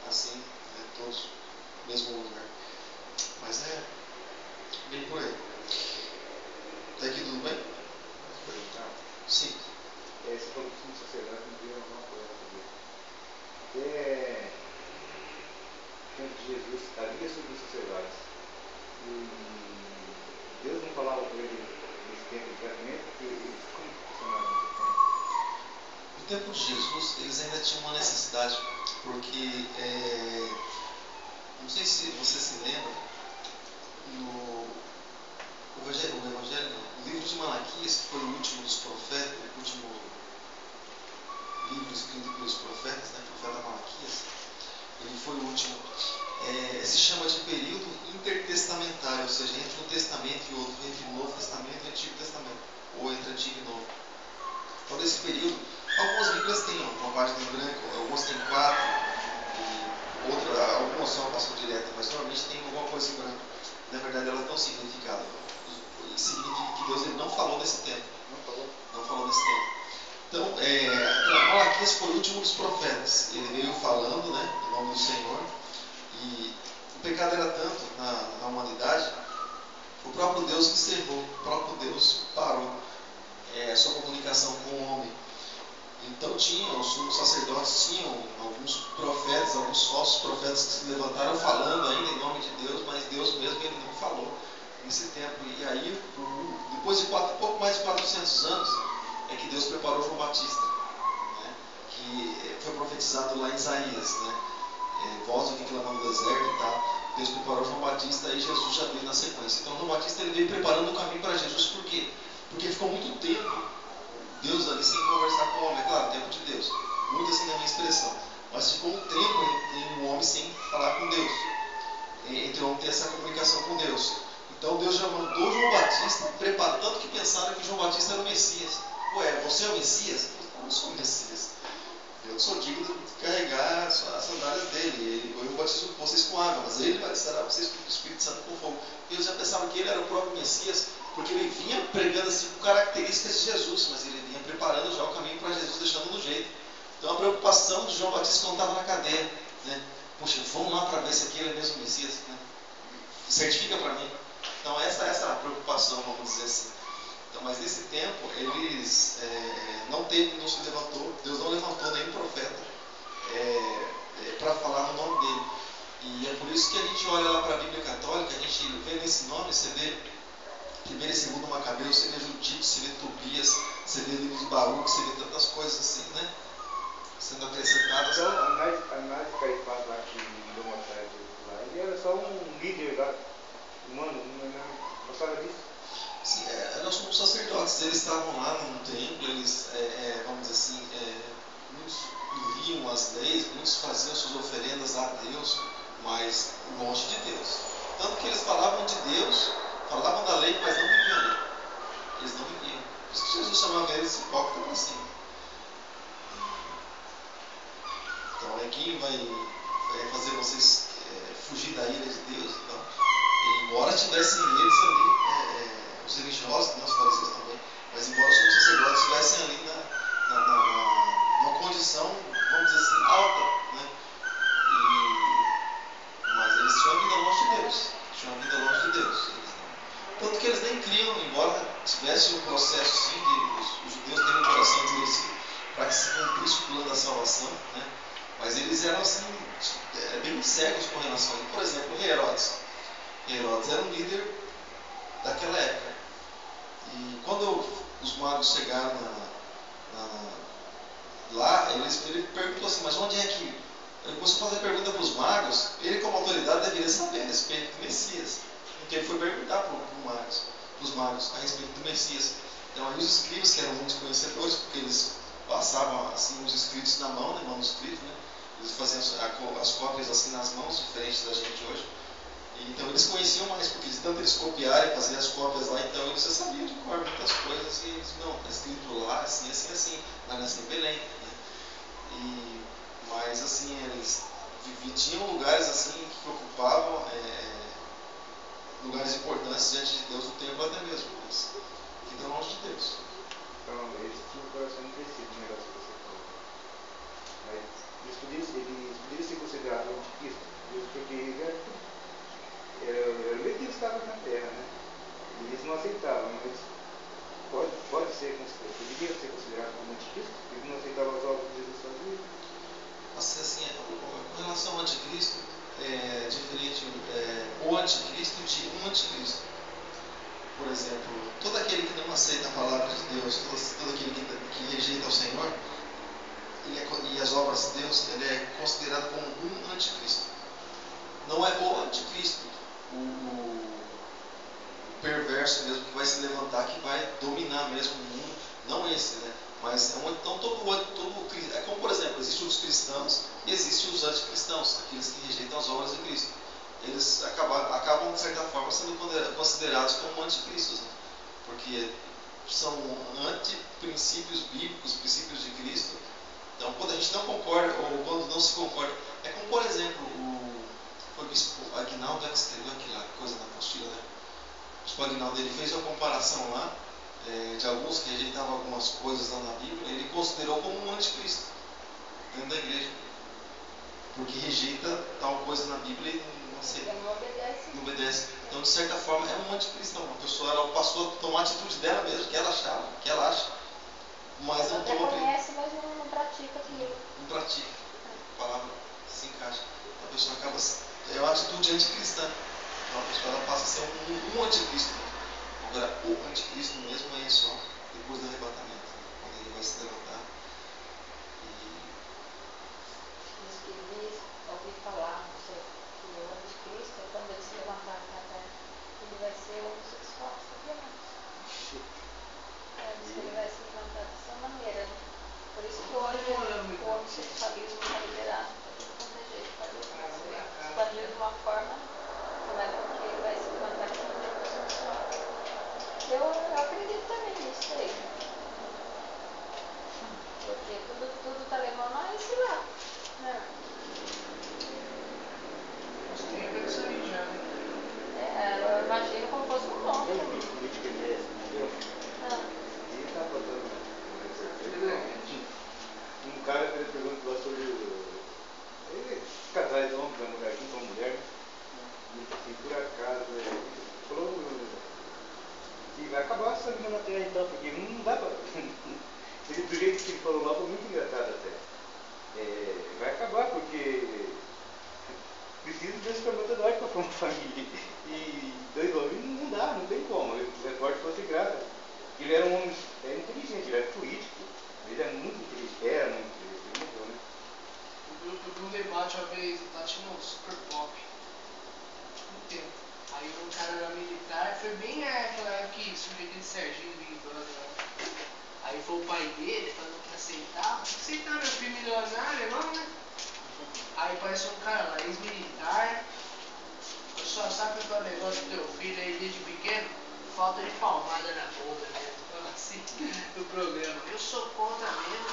assim, né, todos no mesmo lugar. Mas é bem por aí. Está aqui tudo bem? Sim. Você falou que o sacerdote não viu alguma coisa sobre isso. Até tempo de Jesus havia sobre os sacerdotes. E Deus não falava com ele nesse tempo diretamente, porque eles como funcionavam nesse tempo? No tempo de Jesus, eles ainda tinham uma necessidade, porque não sei se você se lembra, o livro de Malaquias, que foi o último dos profetas, o último livro escrito pelos profetas, né, o profeta Malaquias, ele foi o último, se chama de período intertestamentário, ou seja, entre um testamento e outro, entre o Novo Testamento e o Antigo Testamento, ou entre Antigo e Novo. Então, nesse período, algumas Bíblias têm uma página em branco, algumas têm 4, e algumas só passam direto, mas normalmente tem alguma coisa em branco. Na verdade, ela tem um significado. Significa que Deus ele não falou nesse tempo. Não falou nesse tempo. Então, Malaquias foi o último dos profetas. Ele veio falando, né, em nome do Senhor. E o pecado era tanto na humanidade, o próprio Deus encerrou, o próprio Deus parou a sua comunicação com o homem. Então tinham os sumos sacerdotes, tinham alguns profetas, os falsos profetas que se levantaram falando ainda em nome de Deus, mas Deus mesmo ele não falou nesse tempo. E aí, depois de pouco mais de 400 anos, é que Deus preparou João Batista, né? Que foi profetizado lá em Isaías, né? Voz do que clama no deserto e tal. Deus preparou João Batista e Jesus já veio na sequência. Então João Batista ele veio preparando o caminho para Jesus. Por quê? Porque ficou muito tempo Deus ali sem conversar com o homem. É claro, tempo de Deus. Muito assim na minha expressão. Mas ficou um tempo em um homem sem falar com Deus. Entre o homem ter essa comunicação com Deus. Então Deus já mandou João Batista, preparando, tanto que pensaram que João Batista era o Messias. Ué, você é o Messias? Eu não sou o Messias. Eu sou digno de carregar as sandálias dele. Eu batizo vocês com água, mas ele batizará vocês com o Espírito Santo com fogo. E eles já pensavam que ele era o próprio Messias, porque ele vinha pregando assim com características de Jesus, mas ele vinha preparando já o caminho para Jesus, deixando no jeito. Então a preocupação de João Batista quando estava na cadeia, né? Poxa, vamos lá para ver se aquele é mesmo o Messias, né? Certifica para mim. Então essa é a preocupação, vamos dizer assim. Então, mas nesse tempo, eles não se levantou, Deus não levantou nenhum profeta para falar no nome dele. E é por isso que a gente olha lá para a Bíblia Católica, a gente vê nesse nome, você vê primeiro e segundo Macabeu, você vê Judite, você vê Tobias, você vê livro de Baruque, você vê tantas coisas assim, né? Sendo acrescentadas. Então, Anás de Caifás lá que deu uma série lá, ele era só um líder lá, humano, não gostava disso? Sim, nós somos sacerdotes, eles estavam lá no templo, eles, vamos dizer assim, muitos liam as leis, muitos faziam suas oferendas a Deus, mas longe de Deus. Tanto que eles falavam de Deus, falavam da lei, mas não viviam a lei. Eles não viviam. Por isso que Jesus chamava eles de hipócrita para cima. Então é quem vai fazer vocês fugir da ira de Deus. Então, embora tivessem eles ali, os religiosos, né, os fariseus também, mas embora os sumos sacerdotes estivessem ali numa condição, vamos dizer assim, alta, né? Mas eles tinham a vida longe de Deus. Tanto que eles nem criam, embora tivesse um processo sim, de os judeus terem um coração endurecido para que se cumprisse o plano da salvação, né? Mas eles eram assim, bem cegos com relação a isso. Por exemplo, o rei Herodes. Herodes era um líder daquela época. E quando os magos chegaram lá, ele perguntou assim, mas onde é que... Ele começou a fazer pergunta para os magos, ele como autoridade deveria saber a respeito do Messias. Então ele foi perguntar para os magos a respeito do Messias. Então aí os escribas, que eram muitos conhecedores, porque eles passavam assim os escritos na mão, né, manuscrito, né? Eles faziam as cópias assim nas mãos, diferentes da gente hoje. Então eles conheciam mais, porque de tanto eles copiarem, fazer as cópias lá, então eles já sabiam de cor muitas coisas e eles, não, está escrito lá, assim, assim, assim, vai nascer em Belém, né? Mas assim, eles tinham lugares assim que ocupavam lugares importantes diante de Deus, no templo até mesmo, mas ficam longe de Deus. Então, eles tinham um coração endurecido, o negócio que você falou. Mas eles podiam ser considerados anticristo, porque ele era o meio que eles estavam na terra, né? E eles não aceitavam, mas pode ser considerado, poderia ser considerado como anticristo, eles não aceitavam as obras que Jesus fazia. Assim, com relação ao anticristo, é diferente o anticristo de um anticristo. Por exemplo, todo aquele que não aceita a palavra de Deus, todo aquele que rejeita o Senhor e as obras de Deus, ele é considerado como um anticristo. Não é o anticristo, o perverso mesmo, que vai se levantar, que vai dominar mesmo o mundo, não esse, né? Mas então é como, por exemplo, existem os cristãos e existem os anticristãos, aqueles que rejeitam as obras de Cristo. Eles acabam de certa forma sendo considerados como anticristos, né? Porque são anti-princípios bíblicos, princípios de Cristo. Então, quando a gente não concorda, ou quando não se concorda, é como, por exemplo, foi o bispo Aguinaldo que escreveu aquela coisa na apostila, né? O bispo Aguinaldo, ele fez uma comparação lá, de alguns que rejeitavam algumas coisas lá na Bíblia, ele considerou como um anticristo dentro da igreja, porque rejeita tal coisa na Bíblia e não aceita, não obedece. Então, de certa forma, é um anticristão. A pessoa ela passou a tomar a atitude dela mesmo, que ela achava, que ela acha, mas não até toma. conhece, mas não pratica aquilo. Não pratica. A palavra se encaixa. pessoa acaba. É uma atitude anticristã. Então a pessoa ela passa a ser um anticristo. Agora, o anticristo mesmo é só depois do arrebatamento, quando ele vai se levantar. Diz que ouvi falar, não sei, que o anticristo, quando ele se levantar aqui na terra, ele vai ser homossexual, sabia não? Diz que ele vai se levantar dessa maneira. Por isso que hoje o homossexualismo está liberado, para todo jeito, para expandir de uma forma, não é porque ele vai se levantar de maneira homossexual. Eu acredito também nisso aí. Porque tudo está levando a esse lado. Né? Os tempos isso aí já, né? Eu imagino como fosse um nome. Tem um vídeo político que ele entendeu? E ele estava dando um cara fez pergunta lá sobre casais, homens, uma mulher junto com uma mulher, e assim, por acaso, falou que vai acabar essa vida na Terra então, porque não dá para. Do jeito que ele falou lá, foi muito engraçado até. Vai acabar porque precisa desse espermatozoide para formar família. E 2 homens não dá, não tem como. O repórter fosse grave. Ele era um homem inteligente, ele era político. Ele é muito inteligente, era muito inteligente, ele mudou, né? Eu vi um debate uma vez, tá assistindo um Super Pop. Um tempo. Aí um cara era militar, foi bem aquela época que surgiu aquele Serginho Big Brother, né? Aí foi o pai dele falando que aceitava. Aceitar meu filho milionário, não, né? Aí apareceu um cara lá, ex-militar. Eu só sabe qual é o negócio do teu filho aí desde pequeno? Falta de palmada na boca, né? Fala assim, do programa. Eu sou contra mesmo,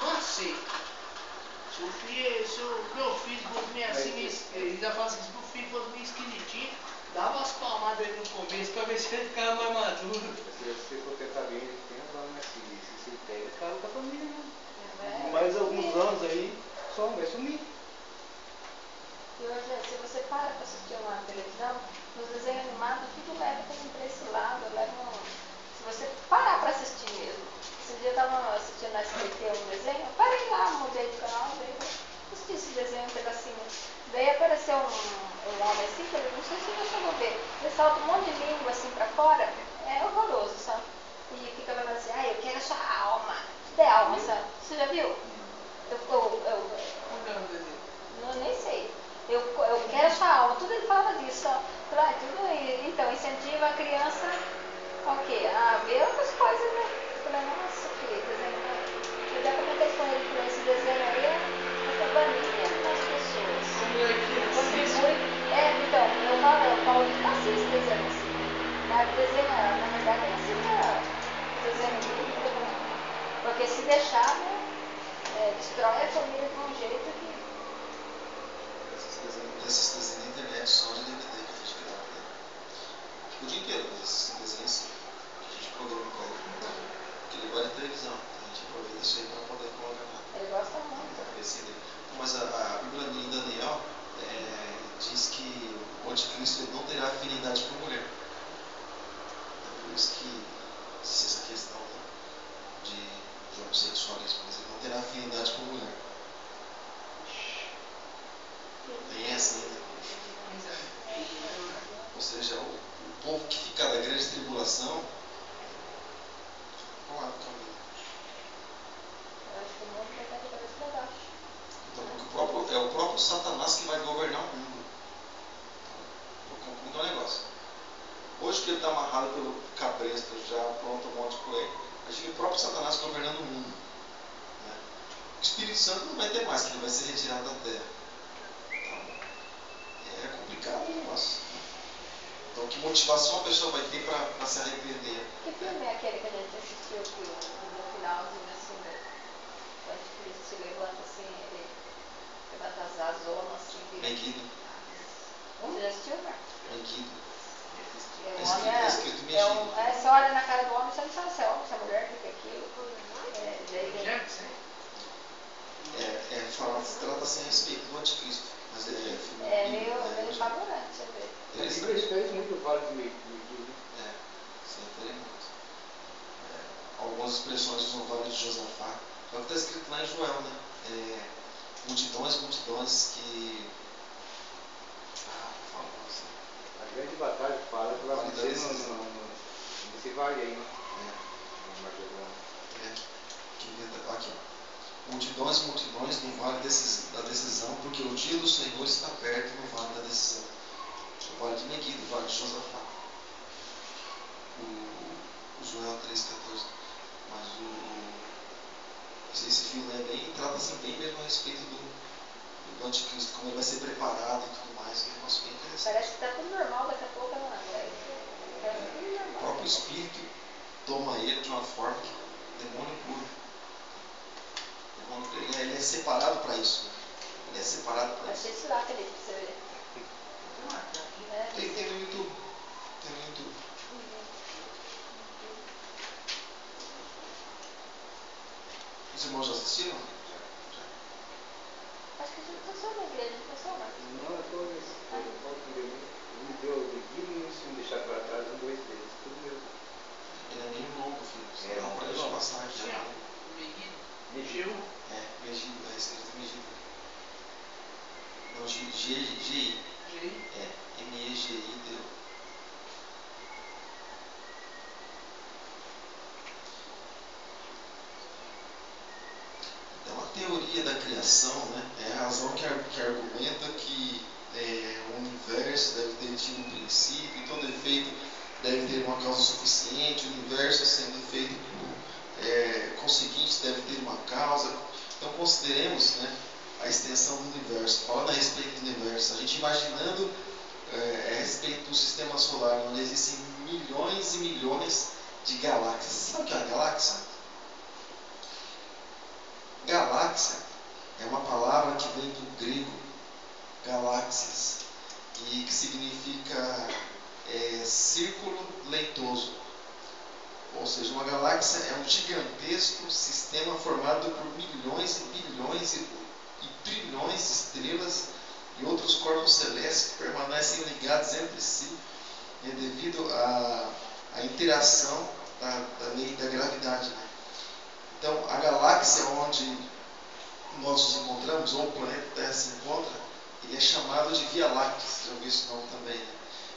não aceito. Se o meu filho fosse meio assim, ele ainda fala assim, se o meu filho fosse meio esquisitinho, dava umas palmadas aí no começo pra ver se ele ficava mais maduro. Se você for tentar bem, ele tem razão, né? Se pega, acaba com a família, né? Mais alguns anos aí, só vai sumir. E hoje, se você para assistir uma televisão, nos desenhos animados, tudo leva também para esse lado. Se você parar para assistir mesmo. Esse dia eu estava assistindo na SBT um desenho, parei lá, mudei de canal, veio assistir esse desenho um pedacinho. Daí apareceu um homem assim, que eu não sei se você chegou a ver. Ele solta um monte de língua assim para fora, é horroroso, sabe? E fica falando assim, eu quero a sua alma. Tudo é alma, sabe? Você já viu? Como que era o desenho? Eu nem sei. Eu quero a sua alma. Tudo ele falava disso. Então, incentiva a criança a quê? A ver outras coisas, né? Eu falei, nossa, que desenho. Eu já comentei com ele que esse desenho aí é banir as pessoas. O molequinho assiste. Contribui. Então, eu falo que não assiste desenho assim. Na verdade, ele assiste desenho bíblico, né? Porque se deixar, destrói a família de um jeito que. Esses desenhos na internet só de DVD que a gente grava, né? O dia inteiro, mas esses desenhos assim, que a gente programa pra ele, não dá. Porque ele gosta de televisão, então a gente aproveita isso aí para poder colocar na. Ele gosta muito. Mas a Bíblia em Daniel diz que o anticristo ele não terá afinidade por mulher. Então, por isso que existe essa questão, né, de homossexualismo, mas ele não terá afinidade por mulher. Tem essa ainda. Ou seja, o povo que fica na grande tribulação, qual é o caminho? Eu acho que o mundo vai estar de cabeça para baixo. Então, porque é o próprio Satanás que vai governar o mundo. Então, é um negócio. Hoje que ele está amarrado pelo cabresto, já pronto um monte por aí, a gente vê o próprio Satanás governando o mundo. Né? O Espírito Santo não vai ter mais, que ele vai ser retirado da terra. Então, é complicado o negócio. Então, que motivação a pessoa vai ter para se arrepender? Que filme é aquele que a gente assistiu que no finalzinho assim, o anticristo se levanta assim, ele levanta as zonas assim. Meguido. Você já assistiu, Marcos? Meguido. O homem É escrito megido. você olha na cara do homem, você não sabe se é homem, se é mulher, o que é aquilo. Trata-se a respeito do anticristo. Mas é filme meio apavorante, você vê. A Bíblia refere muito o vale de Megido. Isso é muito. Algumas expressões usam o vale de Josafá. É o que está escrito lá em Joel, né? Multidões que Esse vale aí, né? É, Magedon. aqui, ó. Multidões e multidões no vale da decisão, porque o dia do Senhor está perto no vale da decisão. O vale de Meguido, o vale de Josafá. O Joel 3,14. Mas esse filme é bem, trata assim bem mesmo a respeito do anticristo, como ele vai ser preparado e tudo mais. É um negócio bem interessante. Parece que está tudo normal, daqui a pouco não é. Parece tudo O normal. próprio espírito toma ele de uma forma que demônio puro. Ele é separado para isso. Né? Ele é separado para isso. Achei isso lá, Felipe, pra você ver. Tem no YouTube. Tem no YouTube. Os irmãos já assistiram? Acho que a gente passou na igreja, não passou, Marcos? Não, eu estou nesse. Eu pode entender muito. Me deu o Guido e se me deixar para trás, um, dois deles. Tudo mesmo. Ele é meio longo, filho. É, Não, para a gente passar aqui. Sim, ó. Megido. Megido, é escrito Megido. Não, G-I. É, M-E-G-I-D-O. Então, a teoria da criação, né, é a razão que argumenta que o universo deve ter tido um princípio, e todo efeito deve ter uma causa suficiente, o universo sendo feito por conseguinte deve ter uma causa. Então, consideremos, né, a extensão do universo, falando a respeito do universo, a gente imaginando a respeito do sistema solar, onde existem milhões e milhões de galáxias. Sabe o que é uma galáxia? Galáxia é uma palavra que vem do grego galáxias, e que significa círculo leitoso. Ou seja, uma galáxia é um gigantesco sistema formado por milhões e bilhões e trilhões de estrelas e outros corpos celestes que permanecem ligados entre si devido à interação da lei da gravidade. Né? Então, a galáxia onde nós nos encontramos, ou o planeta Terra se encontra, ele é chamado de Via Láctea, você já ouviu esse nome também, né?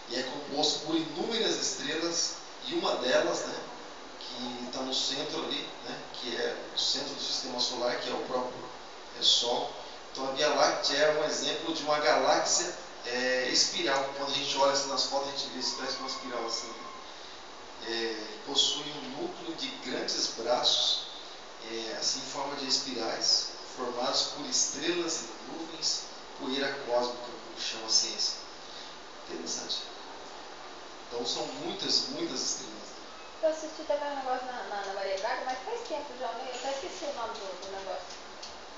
E é composto por inúmeras estrelas, e uma delas, né, que está no centro ali, né, que é o centro do sistema solar, que é o próprio Sol. Então a Via Láctea é um exemplo de uma galáxia espiral. Quando a gente olha assim nas fotos, a gente vê se parece uma espiral assim. Né? Possui um núcleo de grandes braços, assim em forma de espirais, formados por estrelas e nuvens, poeira cósmica, como chama a ciência. Interessante. Então são muitas, muitas estrelas. Eu assisti também um negócio na Maria Braga, mas faz tempo já, eu até esqueci o nome do negócio.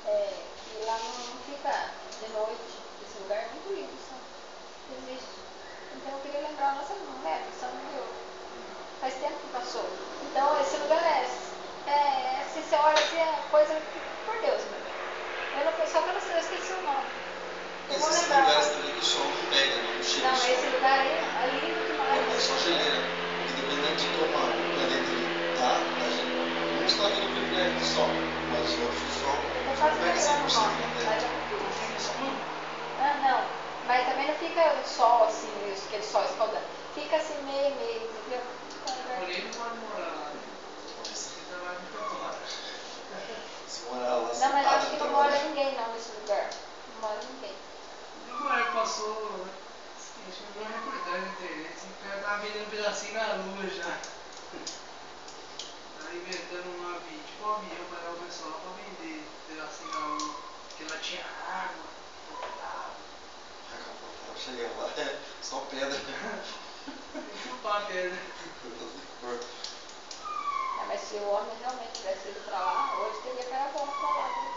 E lá não fica de noite, esse lugar é muito lindo, só existe. Então eu queria lembrar, nossa, não lembro, só não viu. Faz tempo que passou. Então esse lugar se você olha assim, é coisa por Deus, meu. Só que eu esqueci o nome. Eu vou Existem lembrar. lugares também que o sol não pega, não chega Não, o sol. esse lugar aí é lindo demais. É só geleira. Porque dependendo de como o planeta está, a gente não está tendo o privilégio do sol, mas o sol Eu tô quase pega 100% lembrando o nome, da mas Terra. é muito lindo. Não. Mas também não fica o sol assim, aquele sol escaldante. Fica assim meio, entendeu? O Ney não pode morar lá. Ele trabalha muito fora. Se morar lá, Não, mas eu acho que não mora trabalhar. ninguém não nesse lugar. Não mora ninguém. Uma hora passou, acho que uma reportagem na internet, assim, o cara tava vendendo um pedacinho na lua já. Tava inventando tipo um avião para dar o pessoal para vender um pedacinho na lua. Porque lá tinha água, potável. Chega lá, é só pedra. Tem que chupar a pedra. Mas se o homem realmente tivesse ido pra lá, hoje teria caravana pra lá, né?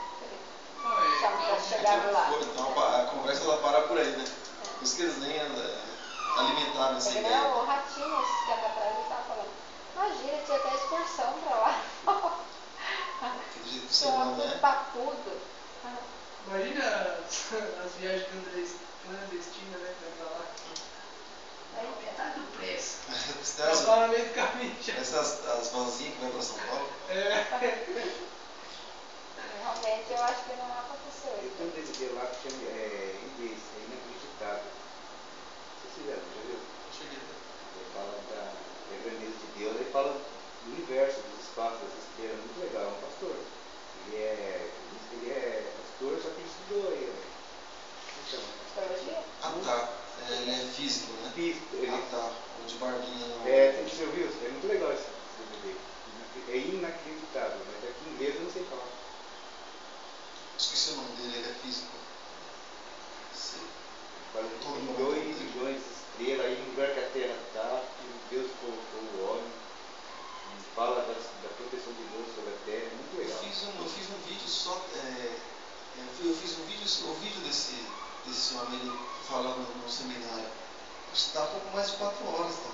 Ué, Se ela não tivesse chegado lá. Então a conversa ela para por aí, né? Por isso que eles nem alimentaram essa É que nem ideia. o Ratinho, esses tempos atrás, ele tava falando, imagina, tinha até excursão pra lá. Do jeito que Sei você lá, manda, tudo né? papudo. imagina as viagens clandestinas, né? Pra lá. Metade do preço. Passar no meio do caminho já. As vanzinhas que vai para São Paulo. Realmente, eu acho que não aconteceu E isso. tudo esse dia lá que tinha inglês, é inacreditável. Vocês fizeram, já viu? Cheguei. Ele fala da grandeza de Deus, tá. Ele é físico, né? Físico, ele tá. O de barbinha não. você ouviu? É muito legal esse DVD. É inacreditável, mas aqui em inglês eu não sei falar. Esqueci o nome dele, ele é físico. Sei. Fala que Todo tem mundo 2 dele. bilhões de estrelas aí no lugar que a Terra está, que Deus colocou o homem. E fala da proteção de Deus sobre a Terra, é muito legal. Eu fiz um vídeo só. Eu fiz um vídeo desse homem ele falando no seminário. Acho que dá pouco mais de 4 horas, tá?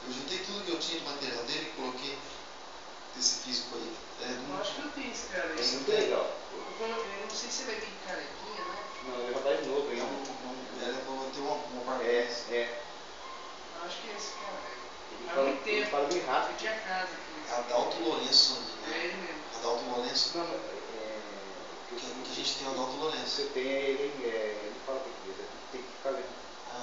Eu juntei tudo que eu tinha de material dele e coloquei desse físico aí. Eu acho que eu tenho esse cara aí. É muito legal. Eu não sei se ele é bem carequinha, né? Não, ele é um rapaz novo, ele Tem uma parte. Eu acho que é esse cara aí. Há ele muito tempo. fala bem Eu rápido. tinha casa aqui. Adalto Lourenço. É ele mesmo. Adalto Lourenço. Não, Que a gente tem o Adalto Lourenço. você tem ele fala português, tem que ficar lendo. É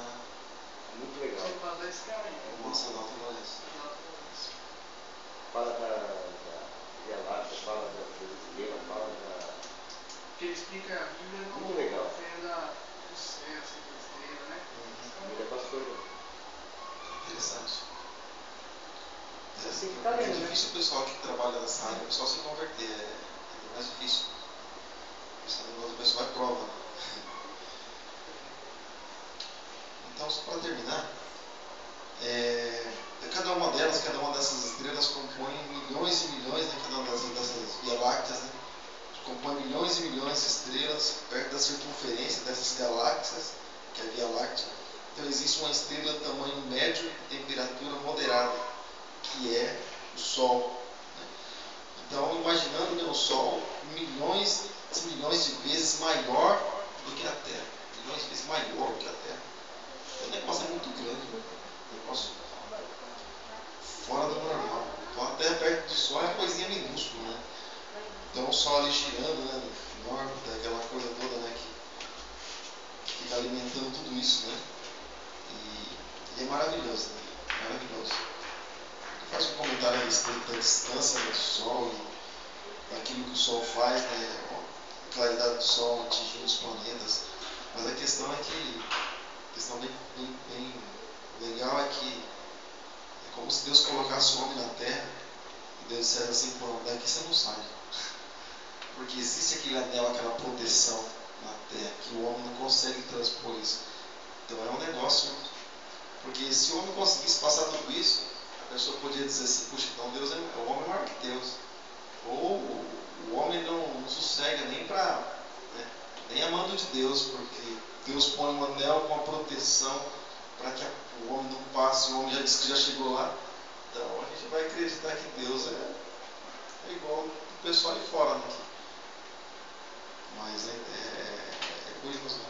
muito legal. Você fala desse cara aí. Nossa, Adalto Lourenço. Fala da Via Láctea, fala das estrelas, fala da. Que ele explica a Bíblia como Muito legal. oferenda do céu, assim, da estrela, né? Ele é pastor. Interessante. Você tem que ficar É lendo, né? difícil o pessoal que trabalha nessa área, o pessoal se converter. É mais difícil. Esse negócio do pessoal é prova. Então, só para terminar, cada uma dessas estrelas compõe milhões e milhões, né, cada uma dessas Via Lácteas, né, compõe milhões e milhões de estrelas perto da circunferência dessas galáxias, que é a Via Láctea. Então existe uma estrela de tamanho médio e temperatura moderada, que é o Sol. Né? Então, imaginando, né, o Sol milhões e milhões de vezes maior do que a Terra. Milhões de vezes maior do que a Terra. Então, o negócio é muito grande, né? O negócio fora do normal. Então, a Terra perto do Sol é uma coisinha minúscula, né? Então, o Sol ali girando, né, em órbita, aquela coisa toda, né, que fica alimentando tudo isso, né? E é maravilhoso, né? Maravilhoso. Ele faz um comentário a respeito da distância do Sol e daquilo que o Sol faz, né? A claridade do Sol atingindo os planetas. Mas a questão é que, a questão bem legal é que é como se Deus colocasse o homem na Terra e Deus dissesse assim, pô, daqui você não sai. Porque existe aquele anel, aquela proteção na Terra, que o homem não consegue transpor isso. Então é um negócio. Porque se o homem conseguisse passar tudo isso, a pessoa podia dizer assim, puxa, então Deus o homem é maior que Deus. Ou o homem não sossega nem nem a mando de Deus, porque Deus põe um anel com a proteção para que o homem não passe, o homem já disse que já chegou lá. Então a gente vai acreditar que Deus é igual o pessoal ali fora, né? Mas é curioso, né?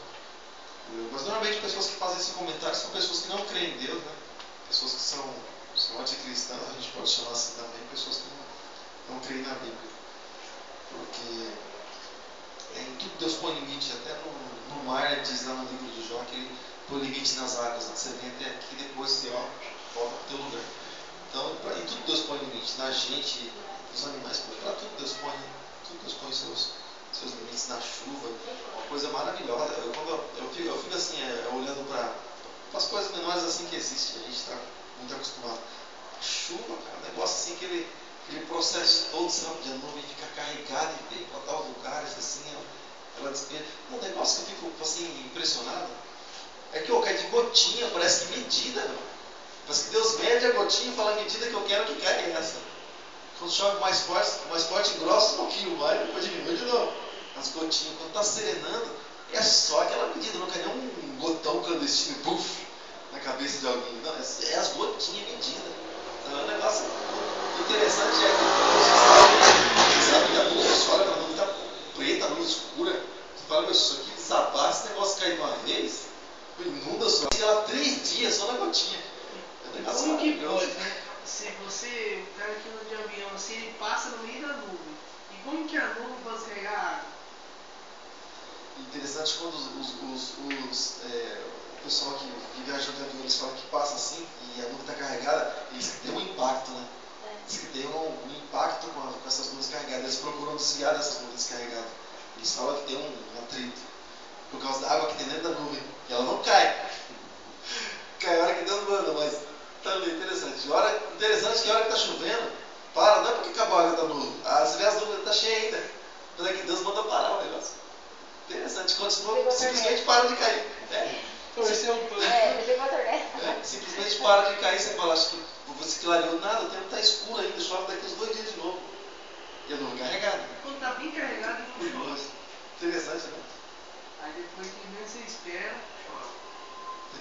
Mas normalmente pessoas que fazem esse comentário são pessoas que não creem em Deus, né? Pessoas que são anticristãs, a gente pode chamar assim também, pessoas que não creem na Bíblia. Porque em tudo Deus põe limite, até no mar ele diz lá no livro de Jó que ele põe limite nas águas, né? Você vem até aqui e depois você volta para o teu lugar. Então, em tudo Deus põe limite, na gente, nos animais, para tudo Deus põe seus limites, na chuva, uma coisa maravilhosa. Eu fico assim, olhando para as coisas menores assim que existem, a gente está muito acostumado. A chuva, cara, um negócio assim, aquele processo todo, sabe, de a nuvem ficar carregada e vem para tal lugares, assim, ela despeja. Um negócio que eu fico assim, impressionado é que cai de gotinha, parece que medida, meu. Parece que Deus mede a gotinha e fala a medida que eu quero que caia é essa. Quando chove mais forte, engrossa um pouquinho mais, depois diminui de novo. As gotinhas, quando está serenando, é só aquela medida, não cai nem um gotão clandestino, puf, na cabeça de alguém. Não, é as gotinhas medidas. Então é um negócio interessante, você sabe que a luz, você olha para a luz, está preta, a luz escura. Você fala, meu, isso aqui desabar, esse negócio cair de uma vez, inunda só. Fica lá 3 dias só na gotinha. É um negócio como que maravilhoso. pode, né? Se você, o cara que anda de avião, assim, ele passa no meio da nuvem. E como que a nuvem pode descarregar a água? Interessante quando o pessoal que viaja de avião, eles falam que passa assim e a nuvem está carregada, eles têm um impacto, né? Diz que tem um impacto com essas nuvens carregadas. Eles procuram desviar dessas nuvens carregadas. Eles falam que tem um atrito por causa da água que tem dentro da nuvem. E ela não cai. interessante que a hora que está chovendo, para, não é porque acabou a água da nuvem. Você vê as nuvens está cheia ainda. Mas é que Deus manda parar o negócio. Interessante, continua, simplesmente para de cair. Torceu o pano. Desligou a torneira. Simplesmente para de cair. Você fala, acho que você clareou nada, o tempo está escuro ainda, chove daqui uns 2 dias de novo. E a nuvem carregada. Quando está bem carregado, não chove. Interessante, né? Aí depois que menos você espera, chove.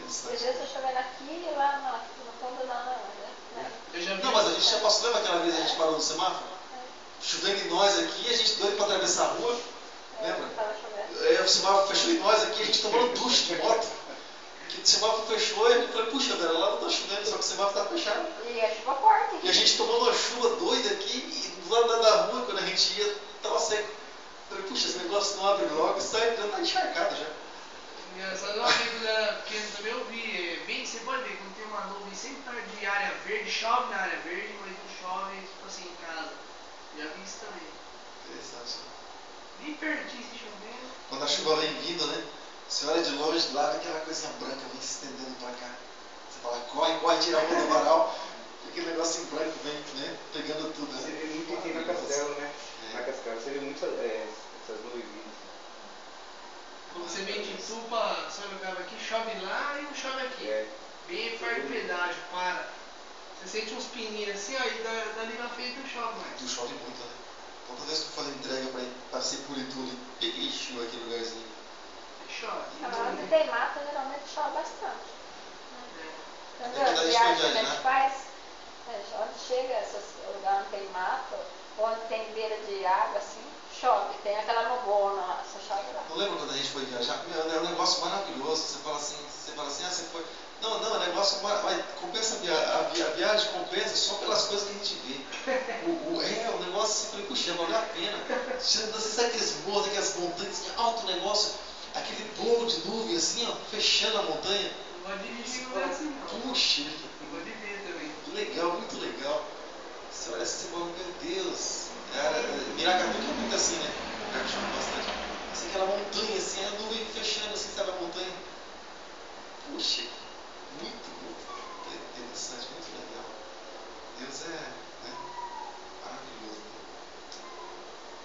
Às Interessante. vezes está chovendo aqui e lá no fundo não, né? Eu já vi Não, mas a gente já passou, lembra aquela vez a gente parou no semáforo? Chovendo em nós aqui, a gente doido para atravessar a rua. Lembra? Estava chovendo. O semáforo fechou em nós aqui, a gente tomando ducha de moto. Que o semáforo fechou e a gente falou, puxa, velho, lá não está chovendo, só que o semáforo está fechado. E a chuva forte. E a gente tomando uma chuva doida aqui, e do lado da rua, quando a gente ia, estava seco. Falei, puxa, esse negócio não abre logo, e sai, já está encharcado já. Engraçado, uma vez quando eu era pequeno também eu vi, bem, você pode ver, quando tem uma nuvem sempre perto de área verde, chove na área verde, mas não chove, tipo assim, em casa. Já vi isso também. Interessante, né? Bem pertinho se chovendo. Quando a chuva vem vindo, né? Você olha de longe, lá vem aquela coisinha branca, vem se estendendo para cá. Você fala, corre, corre, tira a mão do varal. Aquele negocinho branco vem, né? Pegando tudo, Você né? vê muito aqui na Castelo, né? É. Na Cascava, você vê muito essas nuvens vindas. Quando você vem de Tupa, Sorocaba aqui, chove lá e não chove aqui. É. Bem perto do pedágio, para. Você sente uns pininhos assim, ó, e dali na frente não chove mais. Tu chove muito, né? Toda vez que eu fazer entrega para Sepultura, peguei chuva aquele lugarzinho. Chove. Onde tem mato, geralmente chove bastante. É. Entendeu? É verdade, As viagens que a verdade, gente né? faz, onde chega esses lugares onde tem mato, onde tem beira de água, assim, chove. Tem aquela nubona lá, só chove lá. Não lembra quando a gente foi viajar? Meu, é um negócio maravilhoso. Você fala assim, você foi. Não, é um negócio maravilhoso. Compensa a viagem compensa só pelas coisas que a gente vê. O negócio assim, falei, puxa, vale a pena. Você sabe aqueles morros, aquelas montanhas, que alto negócio, aquele bolo de nuvem assim, ó, fechando a montanha. Não pode dirigir não é assim não. Puxa, Não pode ver também. legal, muito legal. Você olha assim, você fala, meu Deus. Miracatu que é muito assim, né? Já que chama bastante. Assim, aquela montanha, assim, a nuvem fechando, assim, sabe, a montanha. Puxa, muito interessante, muito legal. Deus é, né, maravilhoso, né?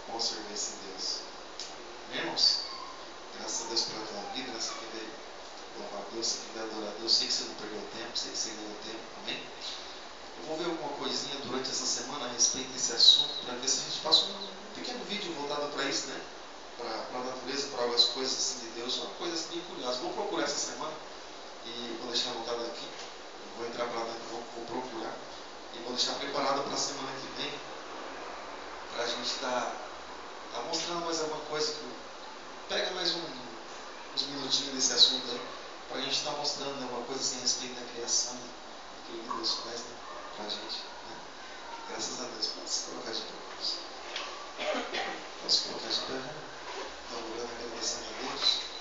Bom servir esse Deus. Irmãos, graças a Deus pela tua vida, né? Você que veio louvar a Deus, você que veio adorar a Deus, sei que você não perdeu tempo, sei que você ganhou tempo, amém? Eu vou ver alguma coisinha durante essa semana a respeito desse assunto, para ver se a gente passa um pequeno vídeo voltado para isso, né? Para a natureza, para algumas coisas assim de Deus, uma coisa assim bem curiosa. Vou procurar essa semana e vou deixar anotado aqui. Vou entrar para dentro, vou procurar e vou deixar preparado para a semana que vem, para a gente estar mostrando mais alguma coisa. Pega mais uns minutinhos desse assunto aí, para a gente estar mostrando, né, uma coisa assim a respeito da criação, aquilo que Deus faz, né, para a gente, né? Graças a Deus. Pode se colocar de pé. Posso colocar de pé, né? Dá uma olhada, agradecendo a Deus.